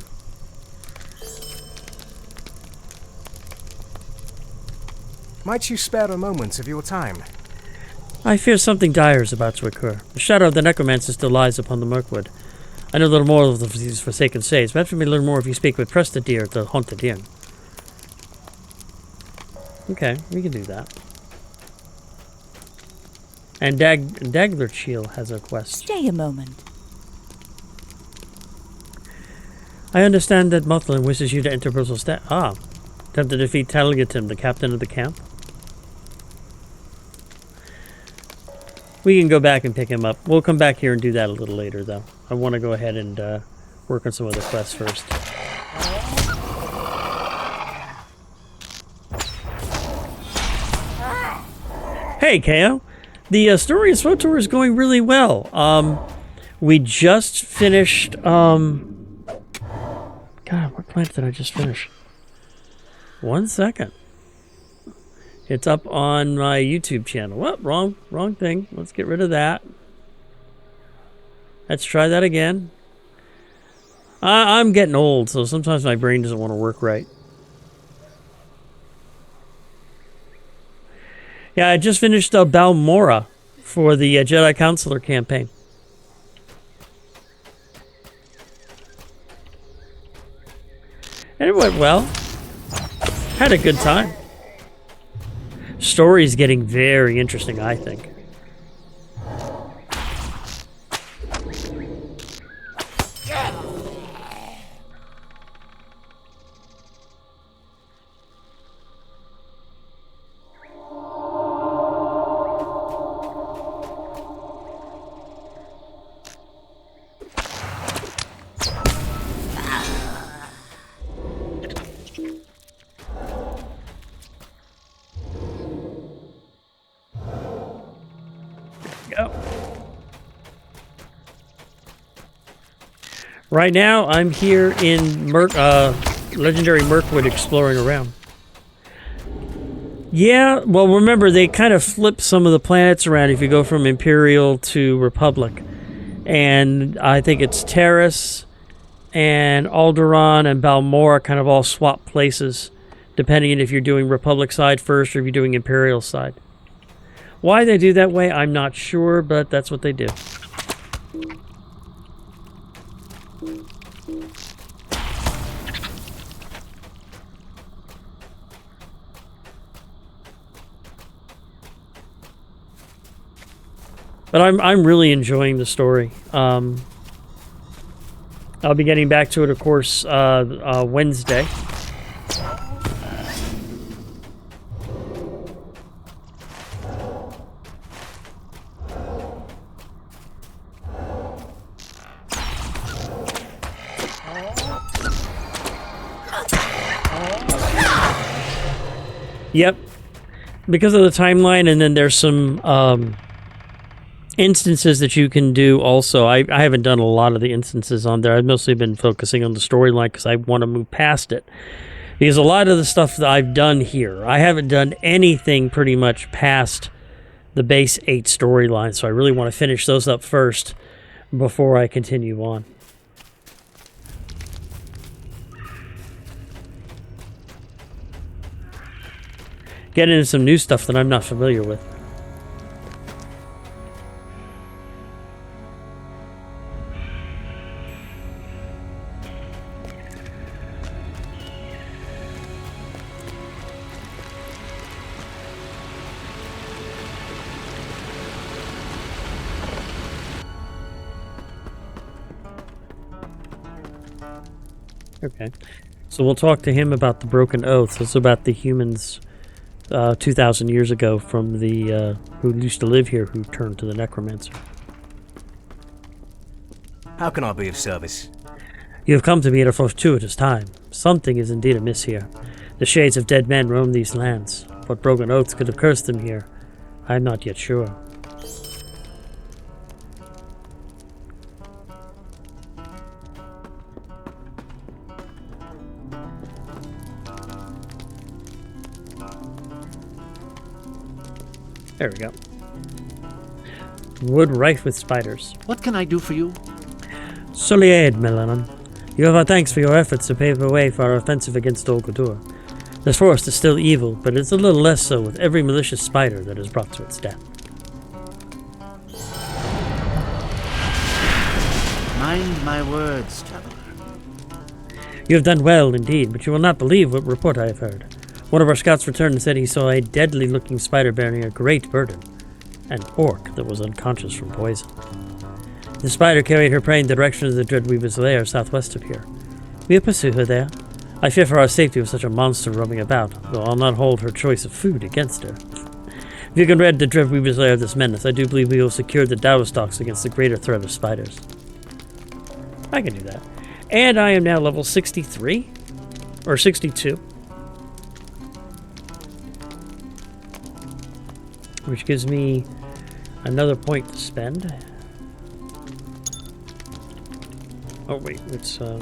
Might you spare a moment of your time? I fear something dire is about to occur. The shadow of the necromancer still lies upon the Mirkwood. I know little more of these forsaken shades. Perhaps you may learn more if you speak with Prestadir at the Haunted Inn. Okay, we can do that. And Daglerchiel has a quest. Stay a moment. I understand that Mothlin wishes you to enter Bristol's attempt to defeat Talgatim, the captain of the camp. We can go back and pick him up. We'll come back here and do that a little later, though. I want to go ahead and work on some other quests first. Hey, KO. The story of SWTOR is going really well. We just finished... God, what planet did I just finish? 1 second. It's up on my YouTube channel. What? Wrong thing. Let's get rid of that. Let's try that again. I'm getting old, so sometimes my brain doesn't want to work right. Yeah, I just finished Balmora for the Jedi Counselor campaign. And it went well. Had a good time. Story's getting very interesting, I think. Right now, I'm here in Legendary Mirkwood exploring around. Yeah, well, remember, they kind of flip some of the planets around if you go from Imperial to Republic. And I think it's Terrace and Alderaan and Balmora kind of all swap places, depending on if you're doing Republic side first or if you're doing Imperial side. Why they do that way, I'm not sure, but that's what they do. But I'm really enjoying the story. I'll be getting back to it, of course, Wednesday. Yep. Because of the timeline, and then there's some instances that you can do also. I haven't done a lot of the instances on there. I've mostly been focusing on the storyline because I want to move past it. Because a lot of the stuff that I've done here, I haven't done anything pretty much past the base 8 storyline, so I really want to finish those up first before I continue on. Get into some new stuff that I'm not familiar with. Okay. So we'll talk to him about the broken oaths. It's about the humans 2,000 years ago from the who used to live here who turned to the necromancer. How can I be of service? You have come to me at a fortuitous time. Something is indeed amiss here. The shades of dead men roam these lands. What broken oaths could have cursed them here? I am not yet sure. There we go. Wood rife with spiders. What can I do for you? Soliaid, Melanon. You have our thanks for your efforts to pave the way for our offensive against Dol Guldur. This forest is still evil, but it's a little less so with every malicious spider that is brought to its death. Mind my words, traveler. You have done well, indeed, but you will not believe what report I have heard. One of our scouts returned and said he saw a deadly-looking spider bearing a great burden, an orc that was unconscious from poison. The spider carried her prey in the direction of the Dreadweaver's lair southwest of here. We'll pursue her there. I fear for our safety with such a monster roaming about, though I'll not hold her choice of food against her. If you can rid the Dreadweaver's lair of this menace, I do believe we will secure the Dao stalks against the greater threat of spiders. I can do that. And I am now level 63? Or 62. Which gives me another point to spend. Oh wait, it's okay.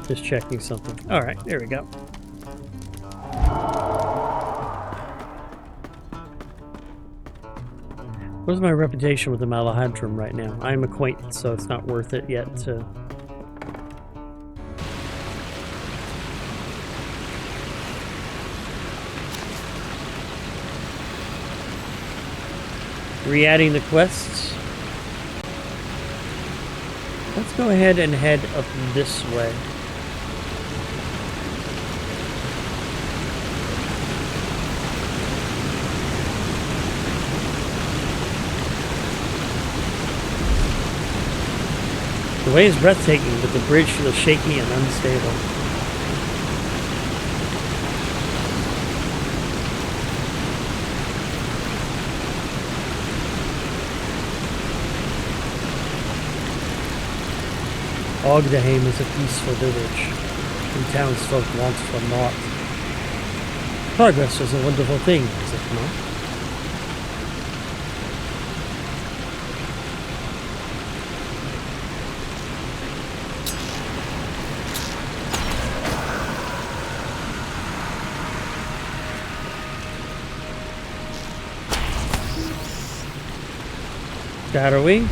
Just checking something. Alright, there we go. What's my reputation with the Malahadrum right now? I'm acquainted, so it's not worth it yet to... Re-adding the quests. Let's go ahead and head up this way. The way is breathtaking, but the bridge feels shaky and unstable. Ogdeheim is a peaceful village, and townsfolk want for naught. Progress is a wonderful thing, is it not? Shadowing.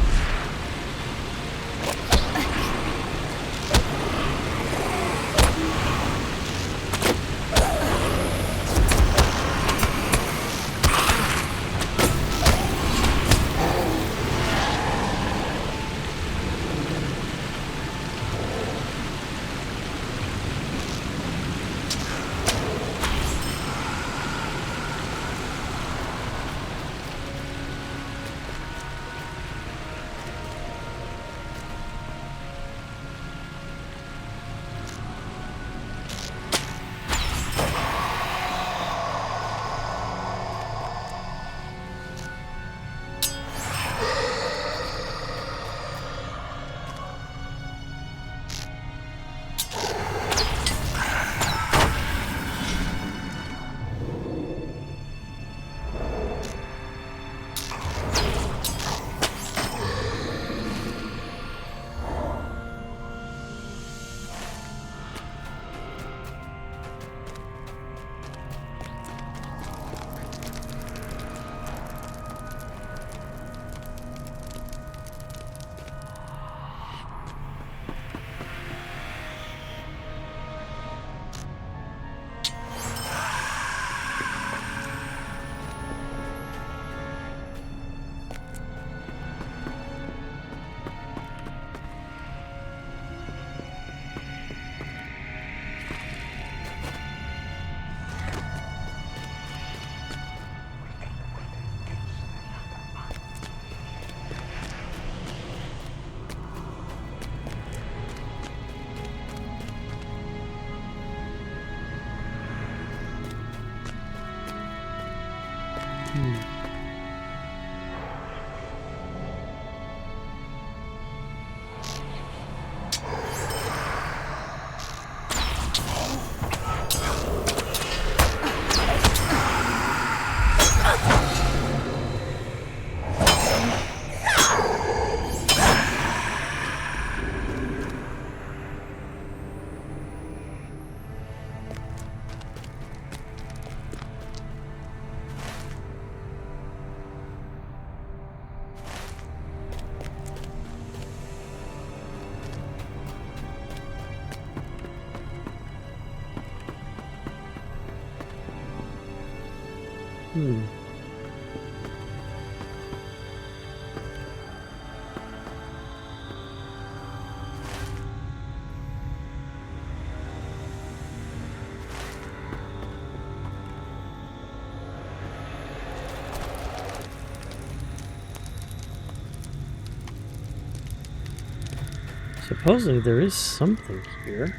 Supposedly there is something here.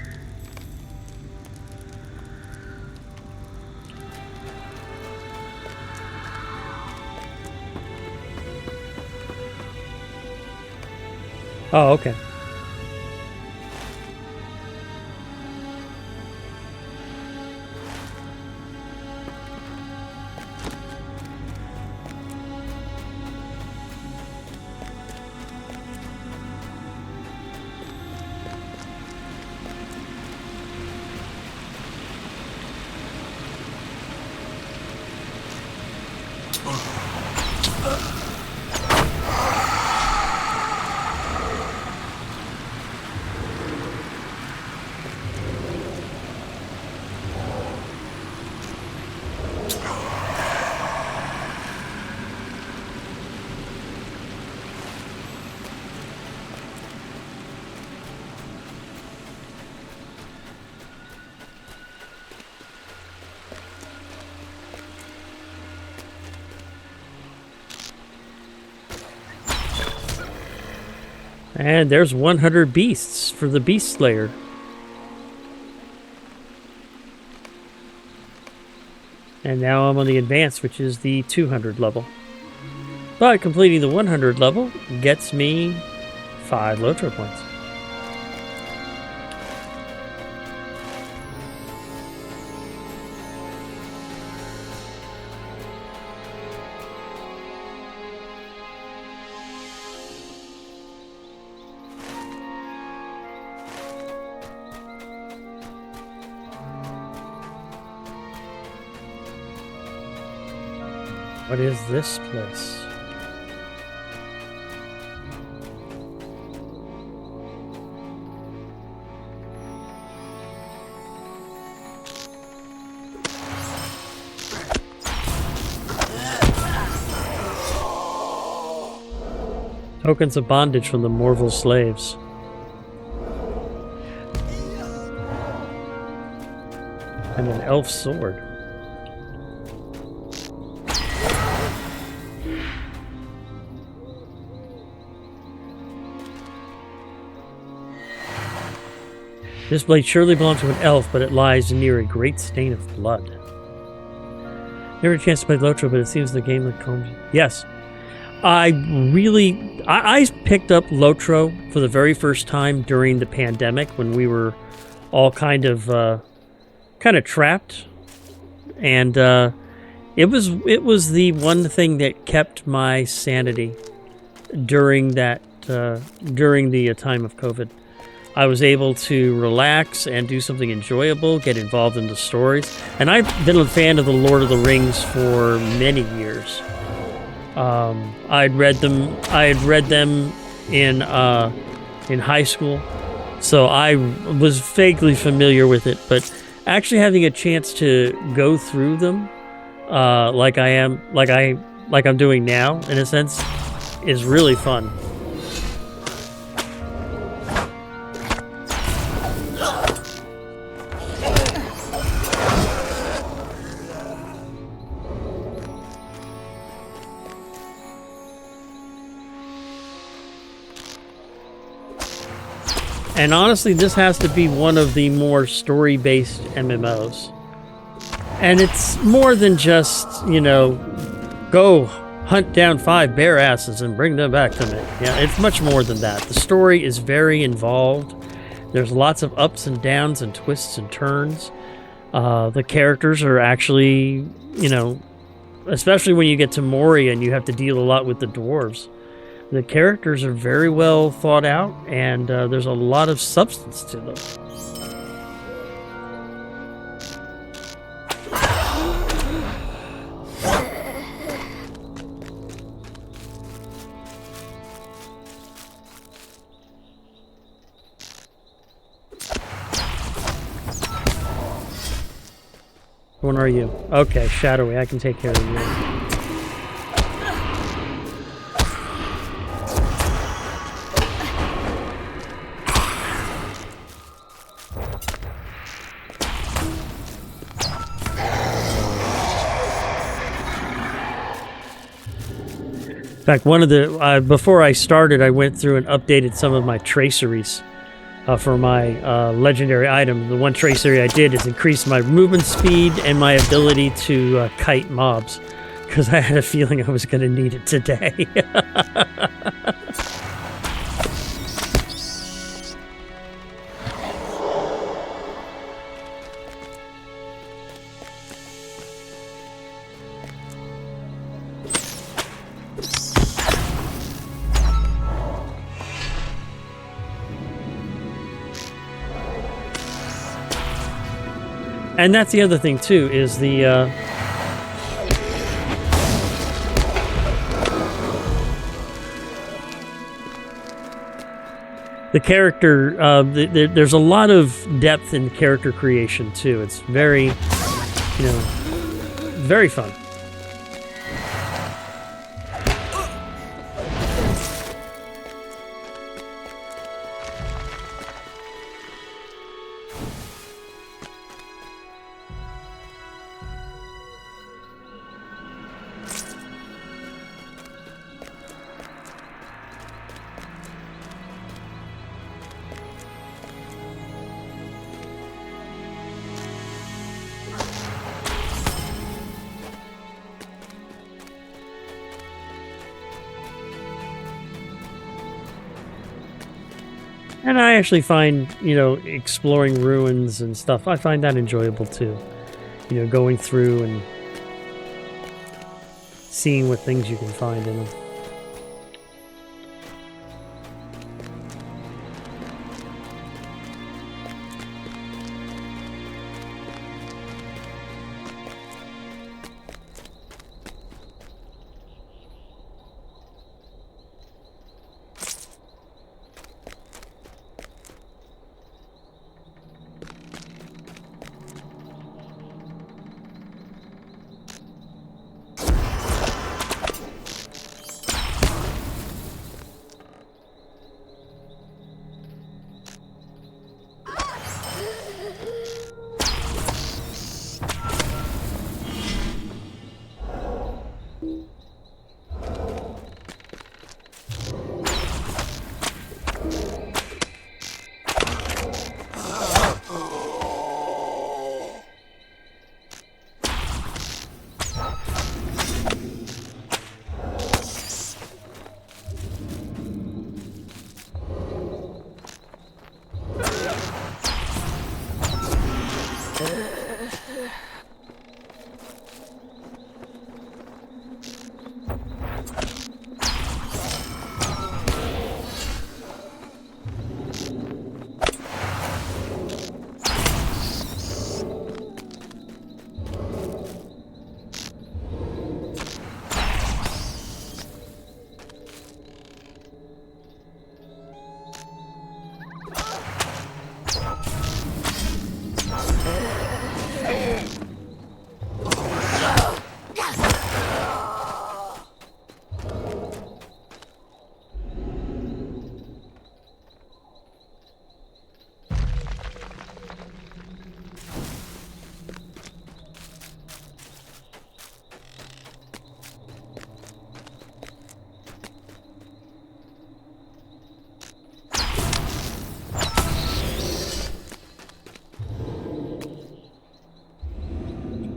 Oh, okay. And there's 100 beasts for the Beast Slayer. And now I'm on the advanced, which is the 200 level. But completing the 100 level gets me 5 LOTRO points. What is this place? Tokens of bondage from the Morval slaves. And an elf sword. This blade surely belongs to an elf, but it lies near a great stain of blood. Never a chance to play LOTRO, but it seems the game that comes. Yes. I picked up LOTRO for the very first time during the pandemic when we were all kind of trapped. And it was the one thing that kept my sanity during that during the time of COVID. I was able to relax and do something enjoyable, get involved in the stories. And I've been a fan of the Lord of the Rings for many years. I had read them in high school, so I was vaguely familiar with it. But actually having a chance to go through them, like I'm doing now, in a sense, is really fun. And honestly, this has to be one of the more story-based MMOs. And it's more than just, go hunt down 5 bear asses and bring them back to me. Yeah, it's much more than that. The story is very involved. There's lots of ups and downs and twists and turns. The characters are actually, especially when you get to Moria and you have to deal a lot with the dwarves. The characters are very well thought out, and there's a lot of substance to them. One are you? Okay, shadowy. I can take care of you. In fact, one of the before I started, I went through and updated some of my traceries for my legendary item. The one tracery I did is increase my movement speed and my ability to kite mobs, because I had a feeling I was going to need it today. And that's the other thing too, is the character. There's a lot of depth in character creation too. It's very, very fun. And I actually find, exploring ruins and stuff, I find that enjoyable too. Going through and seeing what things you can find in them.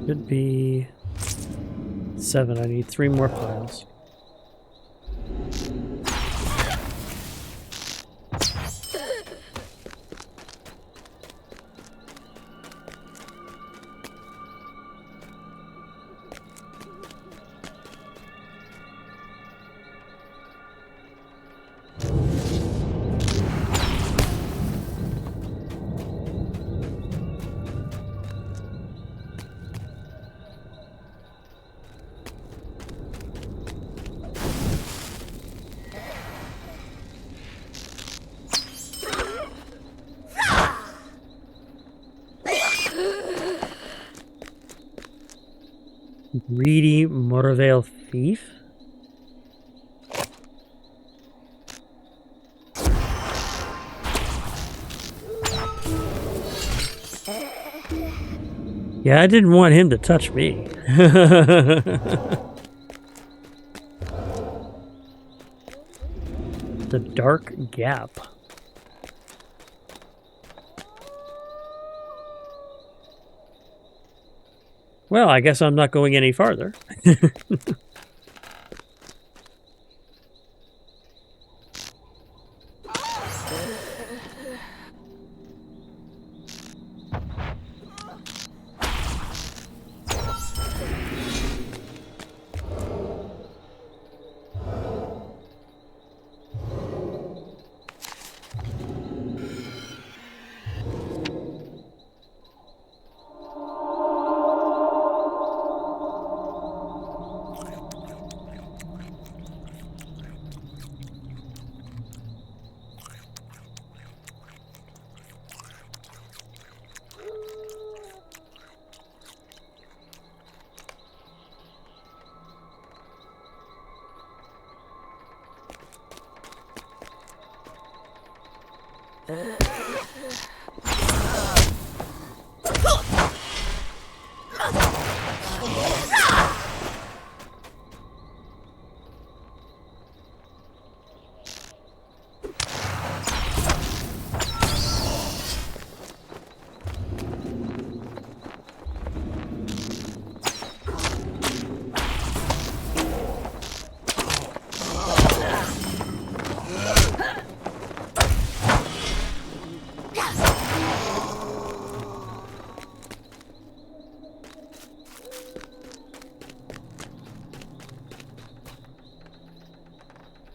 Should be 7. I need 3 more piles. Greedy Moravale Thief? Yeah, I didn't want him to touch me. The Dark Gap. Well, I guess I'm not going any farther.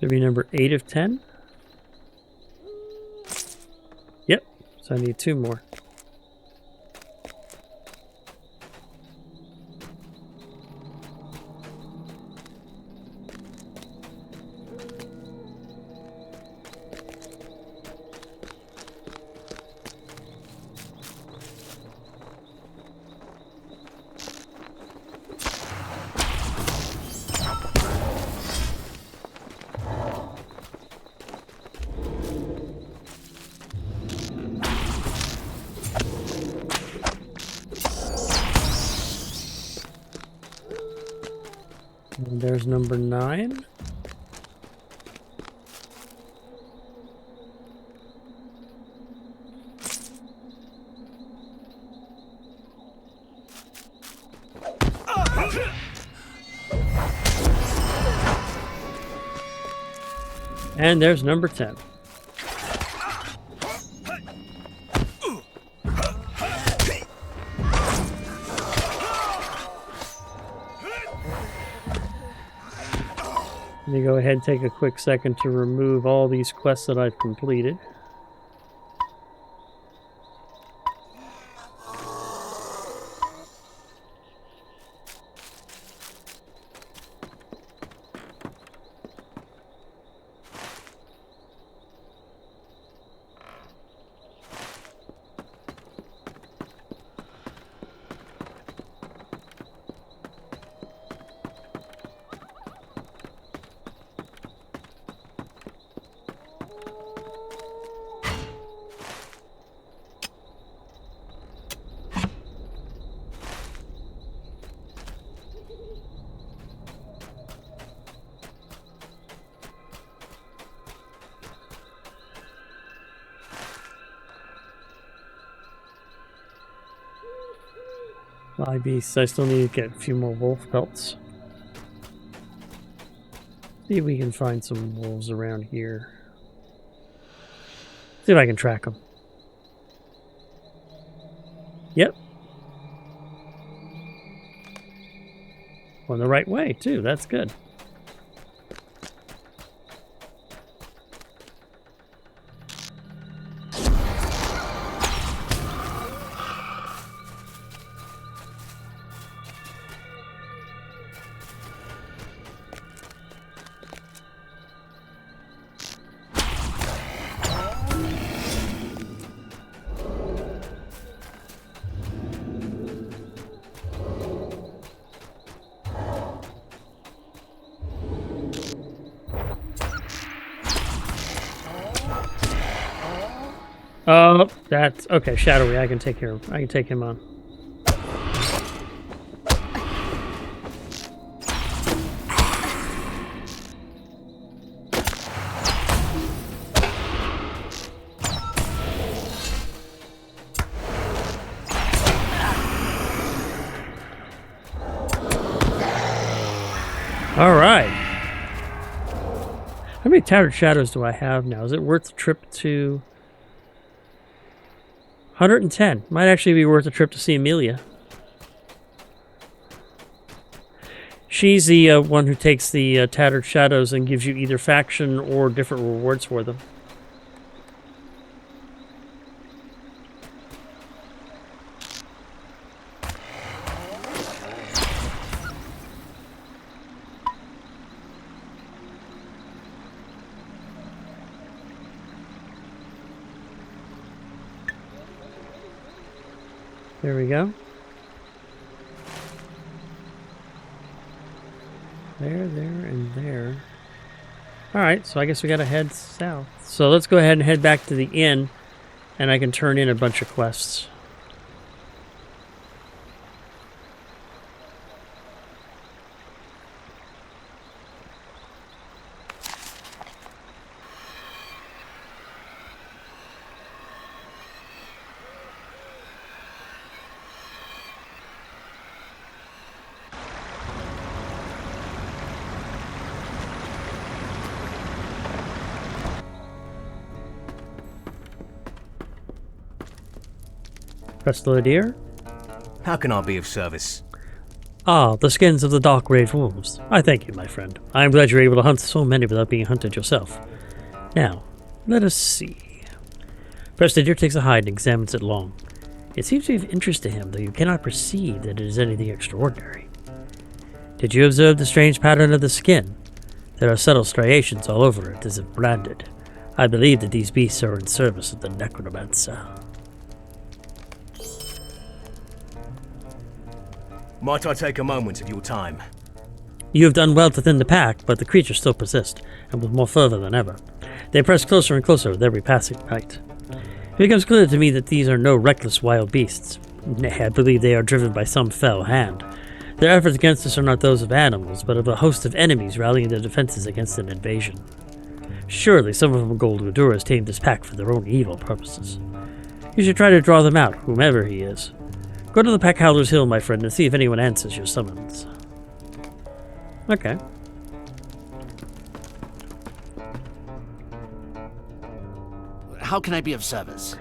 Should be number 8 of 10. Yep, so I need 2 more. And there's number 9. And there's number 10. Let me go ahead and take a quick second to remove all these quests that I've completed. Fly beasts. I still need to get a few more wolf pelts. See if we can find some wolves around here. See if I can track them. Yep. Going the right way, too. That's good. Oh, that's okay. Shadowy, I can take care of. I can take him on. All right. How many Tattered Shadows do I have now? Is it worth the trip to 110? Might actually be worth a trip to see Amelia. She's the one who takes the Tattered Shadows and gives you either faction or different rewards for them. There we go. There, and there. Alright, so I guess we gotta head south. So let's go ahead and head back to the inn, and I can turn in a bunch of quests. Dear. How can I be of service? Ah, the skins of the dark rage wolves. I thank you, my friend. I am glad you're able to hunt so many without being hunted yourself. Now, let us see. Deer takes a hide and examines it long. It seems to be of interest to him, though you cannot perceive that it is anything extraordinary. Did you observe the strange pattern of the skin? There are subtle striations all over it, as if branded. I believe that these beasts are in service of the necromancer. Might I take a moment of your time? You have done well to thin the pack, but the creatures still persist, and with more fervor than ever. They press closer and closer with every passing night. It becomes clear to me that these are no reckless wild beasts. Nay, I believe they are driven by some fell hand. Their efforts against us are not those of animals, but of a host of enemies rallying their defenses against an invasion. Surely some of them Dol Guldur has tamed this pack for their own evil purposes. You should try to draw them out, whomever he is. Go to the Pack Howler's Hill, my friend, and see if anyone answers your summons. Okay. How can I be of service?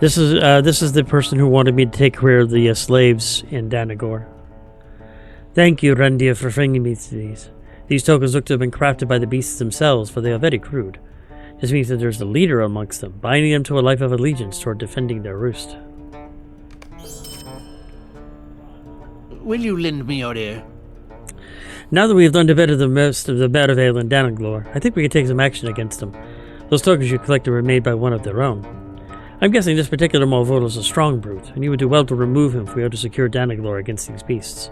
This is the person who wanted me to take care of the slaves in Danagor. Thank you, Rendir, for bringing me to these. These tokens look to have been crafted by the beasts themselves, for they are very crude. This means that there's a leader amongst them, binding them to a life of allegiance toward defending their roost. Will you lend me your ear? Now that we have done the most of the Batavale and Danagor, I think we can take some action against them. Those tokens you collected were made by one of their own. I'm guessing this particular Malvoto is a strong brute, and you would do well to remove him if we are to secure Danagor against these beasts.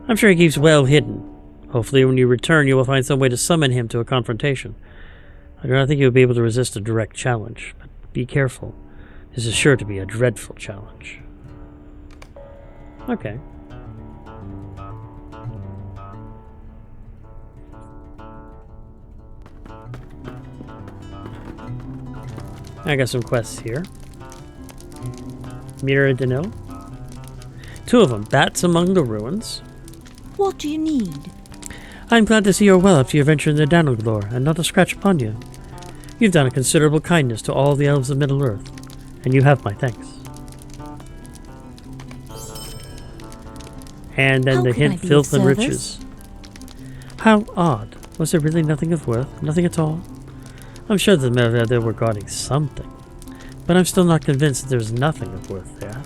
I'm sure he keeps well hidden. Hopefully when you return you will find some way to summon him to a confrontation. I do not think you will be able to resist a direct challenge, but be careful. This is sure to be a dreadful challenge. Okay. I got some quests here. Mira Danil. 2 of them. Bats among the ruins. What do you need? I'm glad to see you're well after your venture in the Danagor, and not a scratch upon you. You've done a considerable kindness to all the elves of Middle-earth, and you have my thanks. And then the hint, filth and riches. How odd. Was there really nothing of worth? Nothing at all? I'm sure that they were guarding something, but I'm still not convinced that there's nothing of worth there.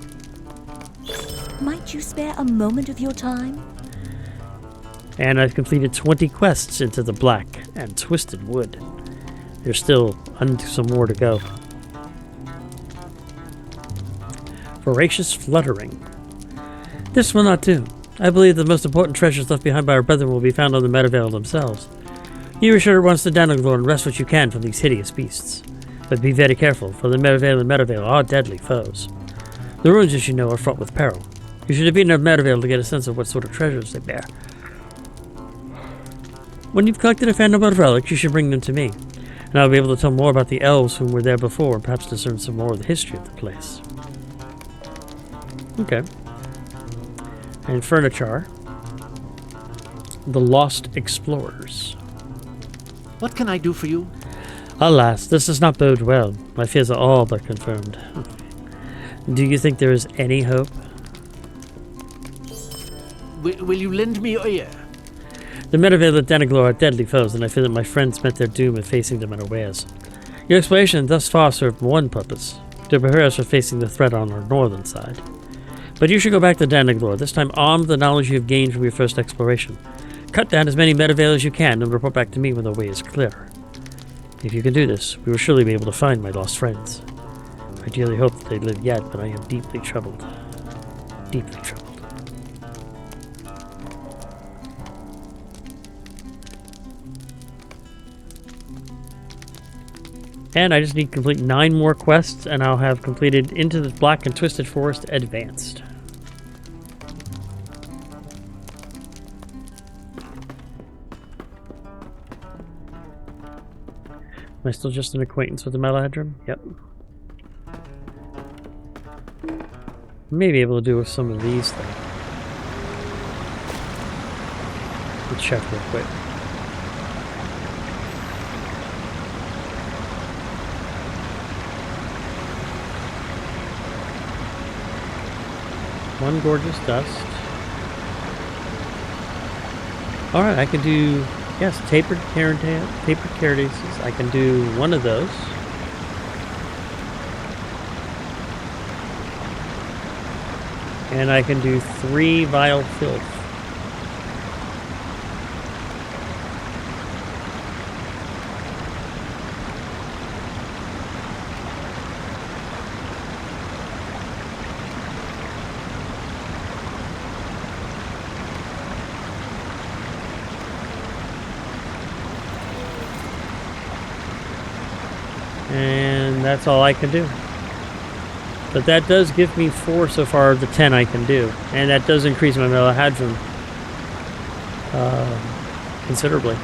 Might you spare a moment of your time? And I've completed 20 quests into the Black and Twisted Wood. There's still some more to go. Voracious Fluttering. This will not do. I believe the most important treasures left behind by our brethren will be found on the Metavale themselves. You return at once to Danagor and wrest what you can from these hideous beasts. But be very careful, for the Merivale and Merivale are deadly foes. The ruins, as you know, are fraught with peril. You should have been at Merivale to get a sense of what sort of treasures they bear. When you've collected a fair number of relics, you should bring them to me, and I'll be able to tell more about the elves who were there before, and perhaps discern some more of the history of the place. Okay. And furniture. The Lost Explorers. What can I do for you? Alas, this does not bode well. My fears are all but confirmed. Do you think there is any hope? Will you lend me your ear? The Merivale and Danaglor are deadly foes, and I fear that my friends met their doom in facing them unawares. Your exploration thus far served one purpose, to prepare us for facing the threat on our northern side. But you should go back to Danaglor, this time armed with the knowledge you have gained from your first exploration. Cut down as many Merivale as you can, and report back to me when the way is clear. If you can do this, we will surely be able to find my lost friends. I dearly hope that they live yet, but I am deeply troubled. Deeply troubled. And I just need to complete 9 more quests, and I'll have completed Into the Black and Twisted Forest Advanced. Am I still just an acquaintance with the Metalhedron? Yep. May be able to do with some of these things. Let's check real quick. One gorgeous dust. Alright, I can do, yes, tapered caridaces. I can do one of those. And I can do 3 vile filth. And that's all I can do. But that does give me 4 so far of the 10 I can do. And that does increase my Metalhedron considerably.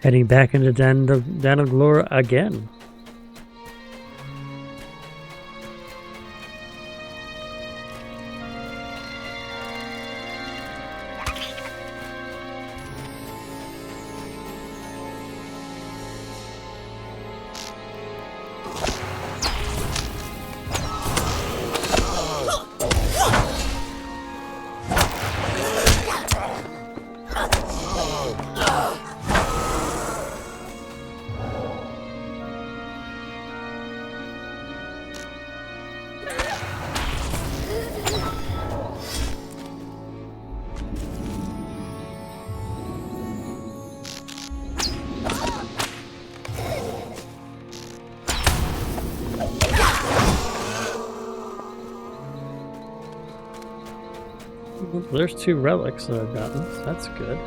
Heading back into Danaglor again. There's 2 relics that I've gotten, so that's good.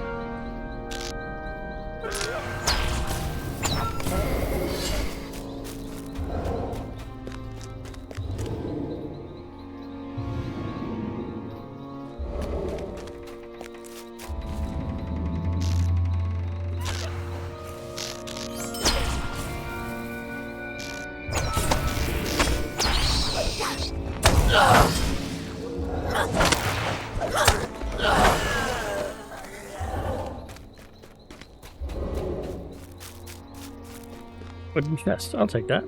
Wooden chest. I'll take that.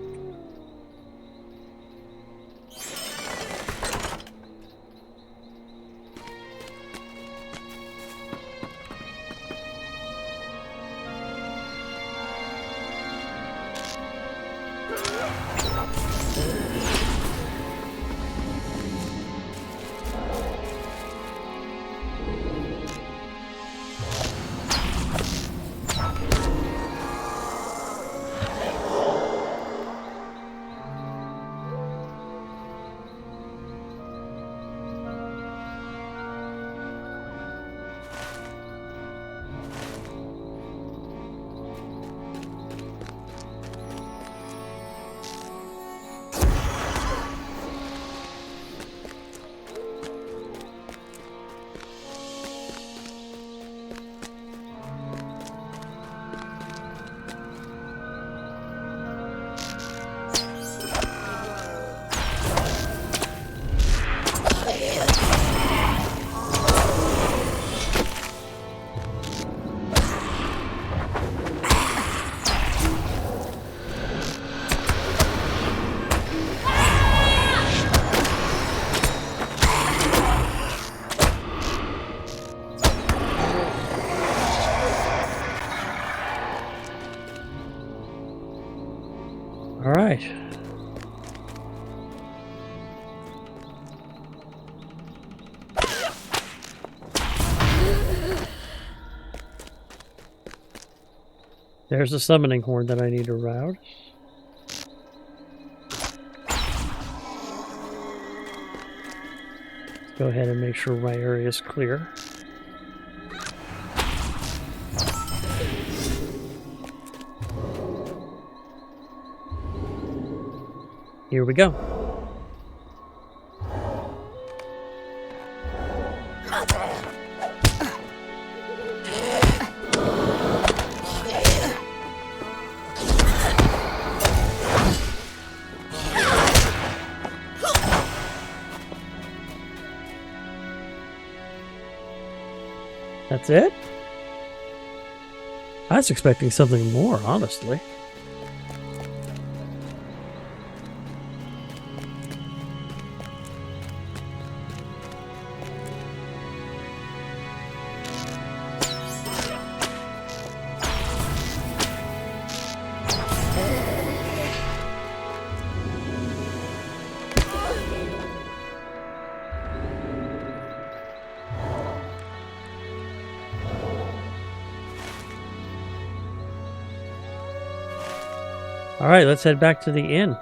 All right. There's a summoning horn that I need to route. Let's go ahead and make sure my area is clear. Here we go. That's it? I was expecting something more, honestly. Alright, let's head back to the inn.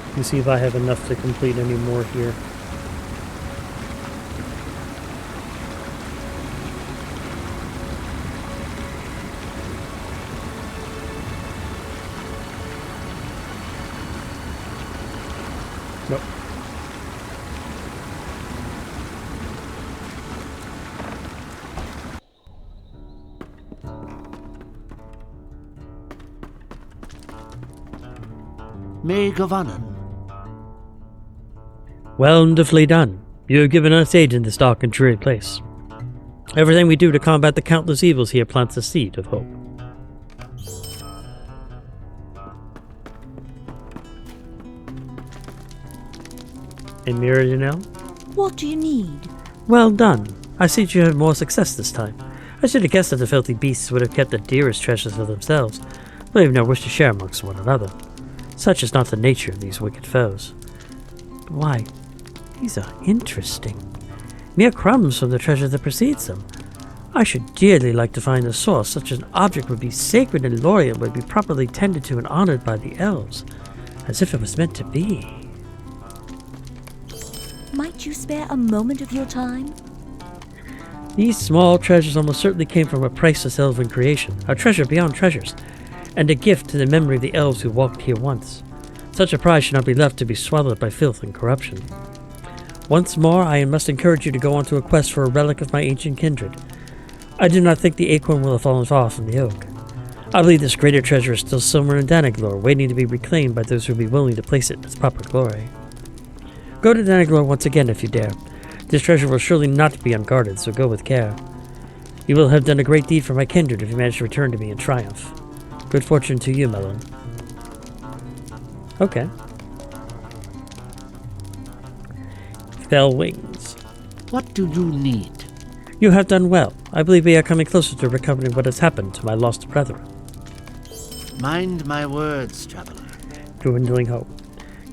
Let me see if I have enough to complete any more here. Nope. Mae Govannen. Wonderfully done. You have given us aid in this dark and dreary place. Everything we do to combat the countless evils here plants a seed of hope. And Mirianelle? What do you need? Well done. I see you had more success this time. I should have guessed that the filthy beasts would have kept the dearest treasures for themselves, but have no wish to share amongst one another. Such is not the nature of these wicked foes. But why, these are interesting. Mere crumbs from the treasure that precedes them. I should dearly like to find the source. Such an object would be sacred and loyal, would be properly tended to and honored by the elves, as if it was meant to be. Might you spare a moment of your time? These small treasures almost certainly came from a priceless elven creation, a treasure beyond treasures, and a gift to the memory of the elves who walked here once. Such a prize should not be left to be swallowed by filth and corruption. Once more, I must encourage you to go on to a quest for a relic of my ancient kindred. I do not think the acorn will have fallen far from the oak. I believe this greater treasure is still somewhere in Danaglor, waiting to be reclaimed by those who will be willing to place it in its proper glory. Go to Danaglor once again if you dare. This treasure will surely not be unguarded, so go with care. You will have done a great deed for my kindred if you manage to return to me in triumph. Good fortune to you, Melon. Okay. Fell wings. What do you need? You have done well. I believe we are coming closer to recovering what has happened to my lost brethren. Mind my words, traveler. Dwindling hope.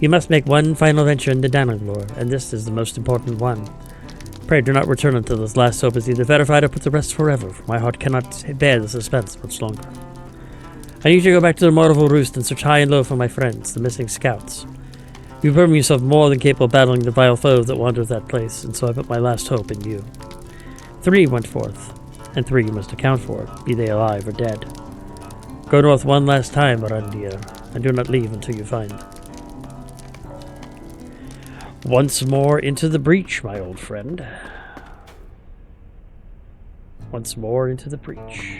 You must make one final venture into Danaglor, and this is the most important one. Pray do not return until this last hope is either verified or put to rest forever, for my heart cannot bear the suspense much longer. I need to go back to the Mortal Roost and search high and low for my friends, the missing scouts. You've proven yourself more than capable of battling the vile foes that wander that place, and so I put my last hope in you. 3 went forth, and 3 you must account for, be they alive or dead. Go north one last time, Arandir, and do not leave until you find. Once more into the breach, my old friend. Once more into the breach.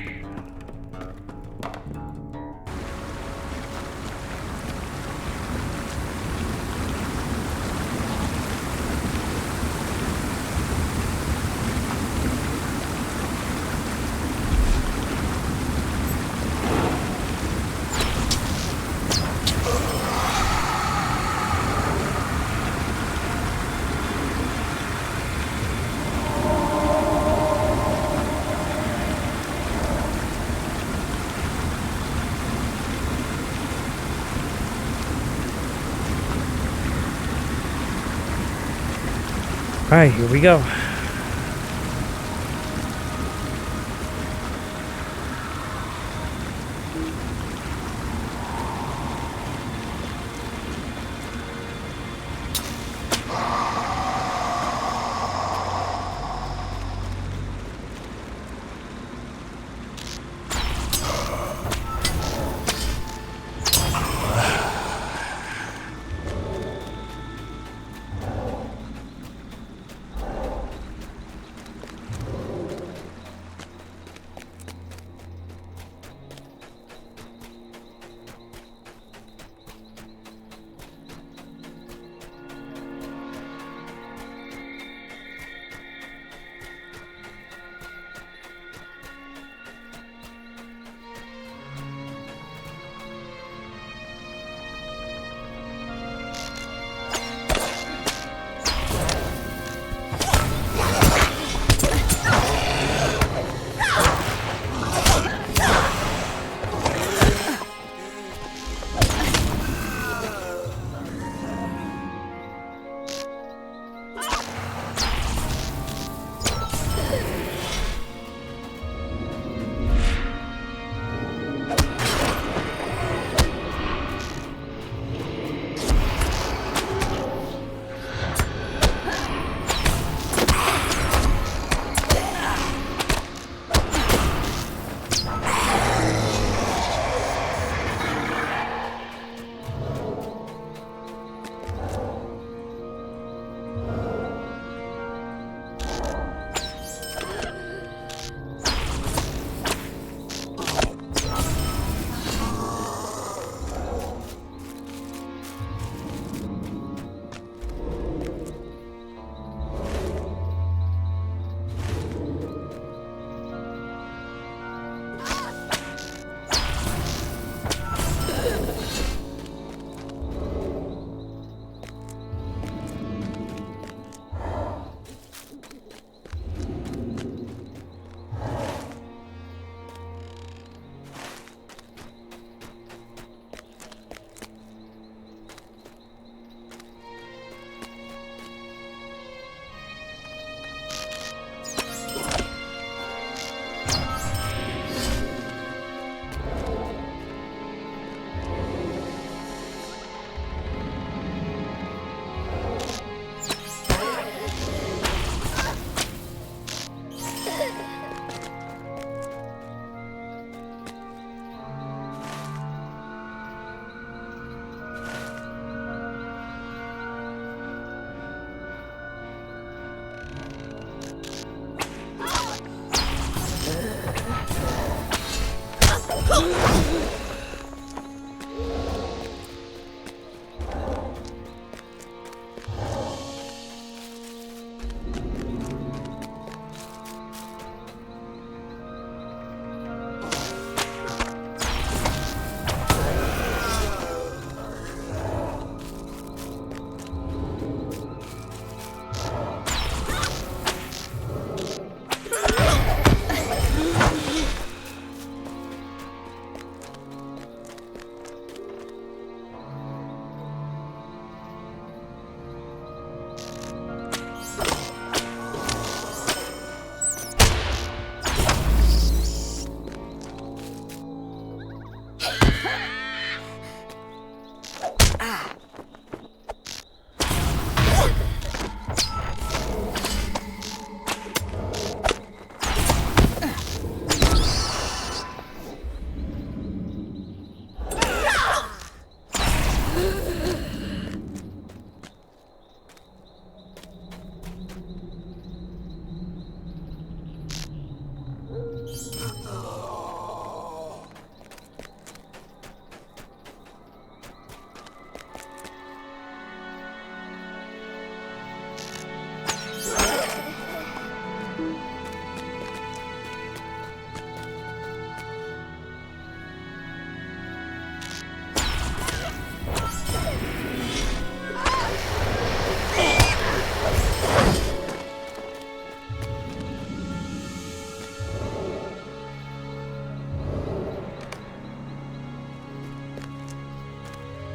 Alright, here we go.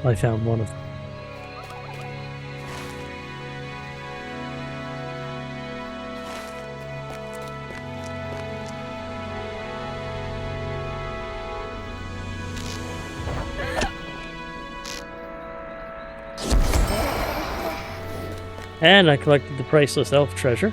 I found one of them. And I collected the priceless elf treasure.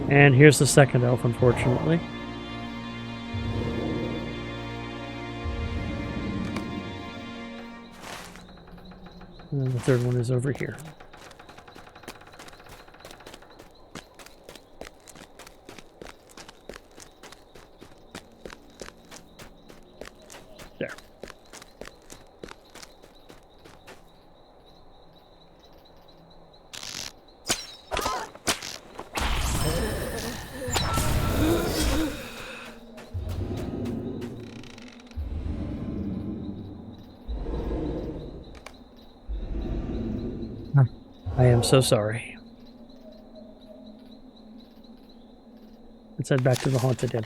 And here's the second elf, unfortunately. And then the third one is over here. There. I am so sorry. Let's head back to the Haunted Inn.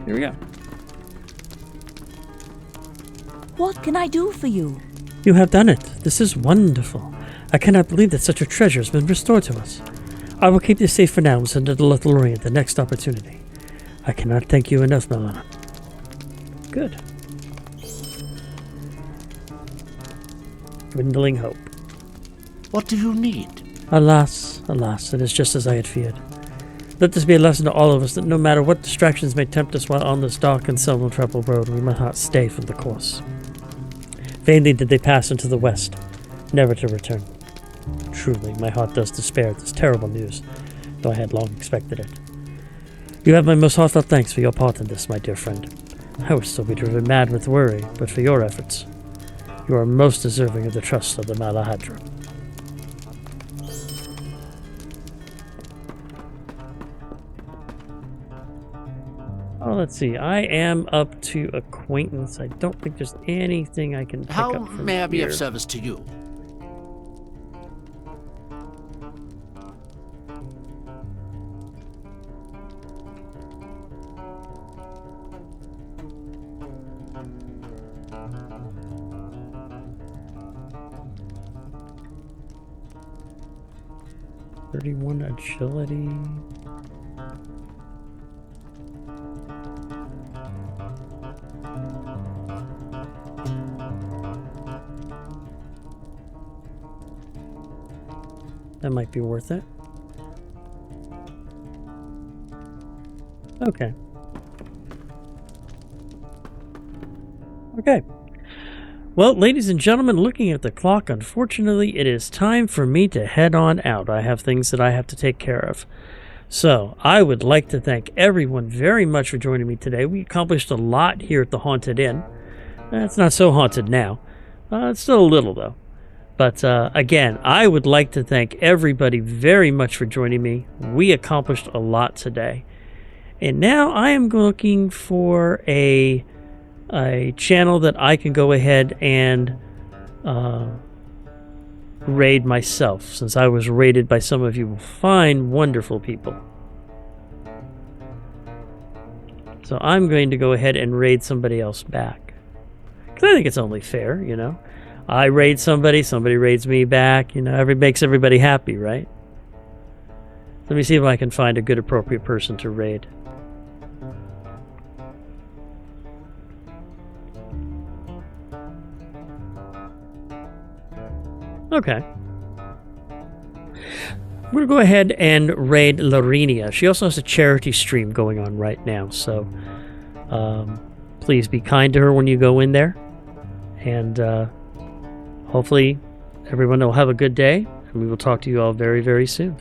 Here we go. What can I do for you? You have done it. This is wonderful. I cannot believe that such a treasure has been restored to us. I will keep this safe for now and send it to LOTRO at the next opportunity. I cannot thank you enough, Milana. Good. Dwindling hope. What do you need? Alas, alas, it is just as I had feared. Let this be a lesson to all of us that no matter what distractions may tempt us while on this dark and seldom traveled road, we must not stay from the course. Vainly did they pass into the west, never to return. Truly, my heart does despair at this terrible news, though I had long expected it. You have my most heartfelt thanks for your part in this, my dear friend. I would still be driven mad with worry, but for your efforts, you are most deserving of the trust of the Malahadra. Oh, let's see. I am up to acquaintance. I don't think there's anything I can pick How up from may I be here. of service to you? "31 agility." That might be worth it. Okay. Okay. Well, ladies and gentlemen, looking at the clock, unfortunately, it is time for me to head on out. I have things that I have to take care of. So, I would like to thank everyone very much for joining me today. We accomplished a lot here at the Haunted Inn. It's not so haunted now. It's still a little, though. But again, I would like to thank everybody very much for joining me. We accomplished a lot today. And now I am looking for a channel that I can go ahead and raid myself, since I was raided by some of you fine, wonderful people. So I'm going to go ahead and raid somebody else back. Because I think it's only fair, you know. I raid somebody, somebody raids me back, you know, makes everybody happy, right? Let me see if I can find a good appropriate person to raid. Okay. We're going to go ahead and raid Larinia. She also has a charity stream going on right now, so please be kind to her when you go in there. And hopefully everyone will have a good day, and we will talk to you all very, very soon.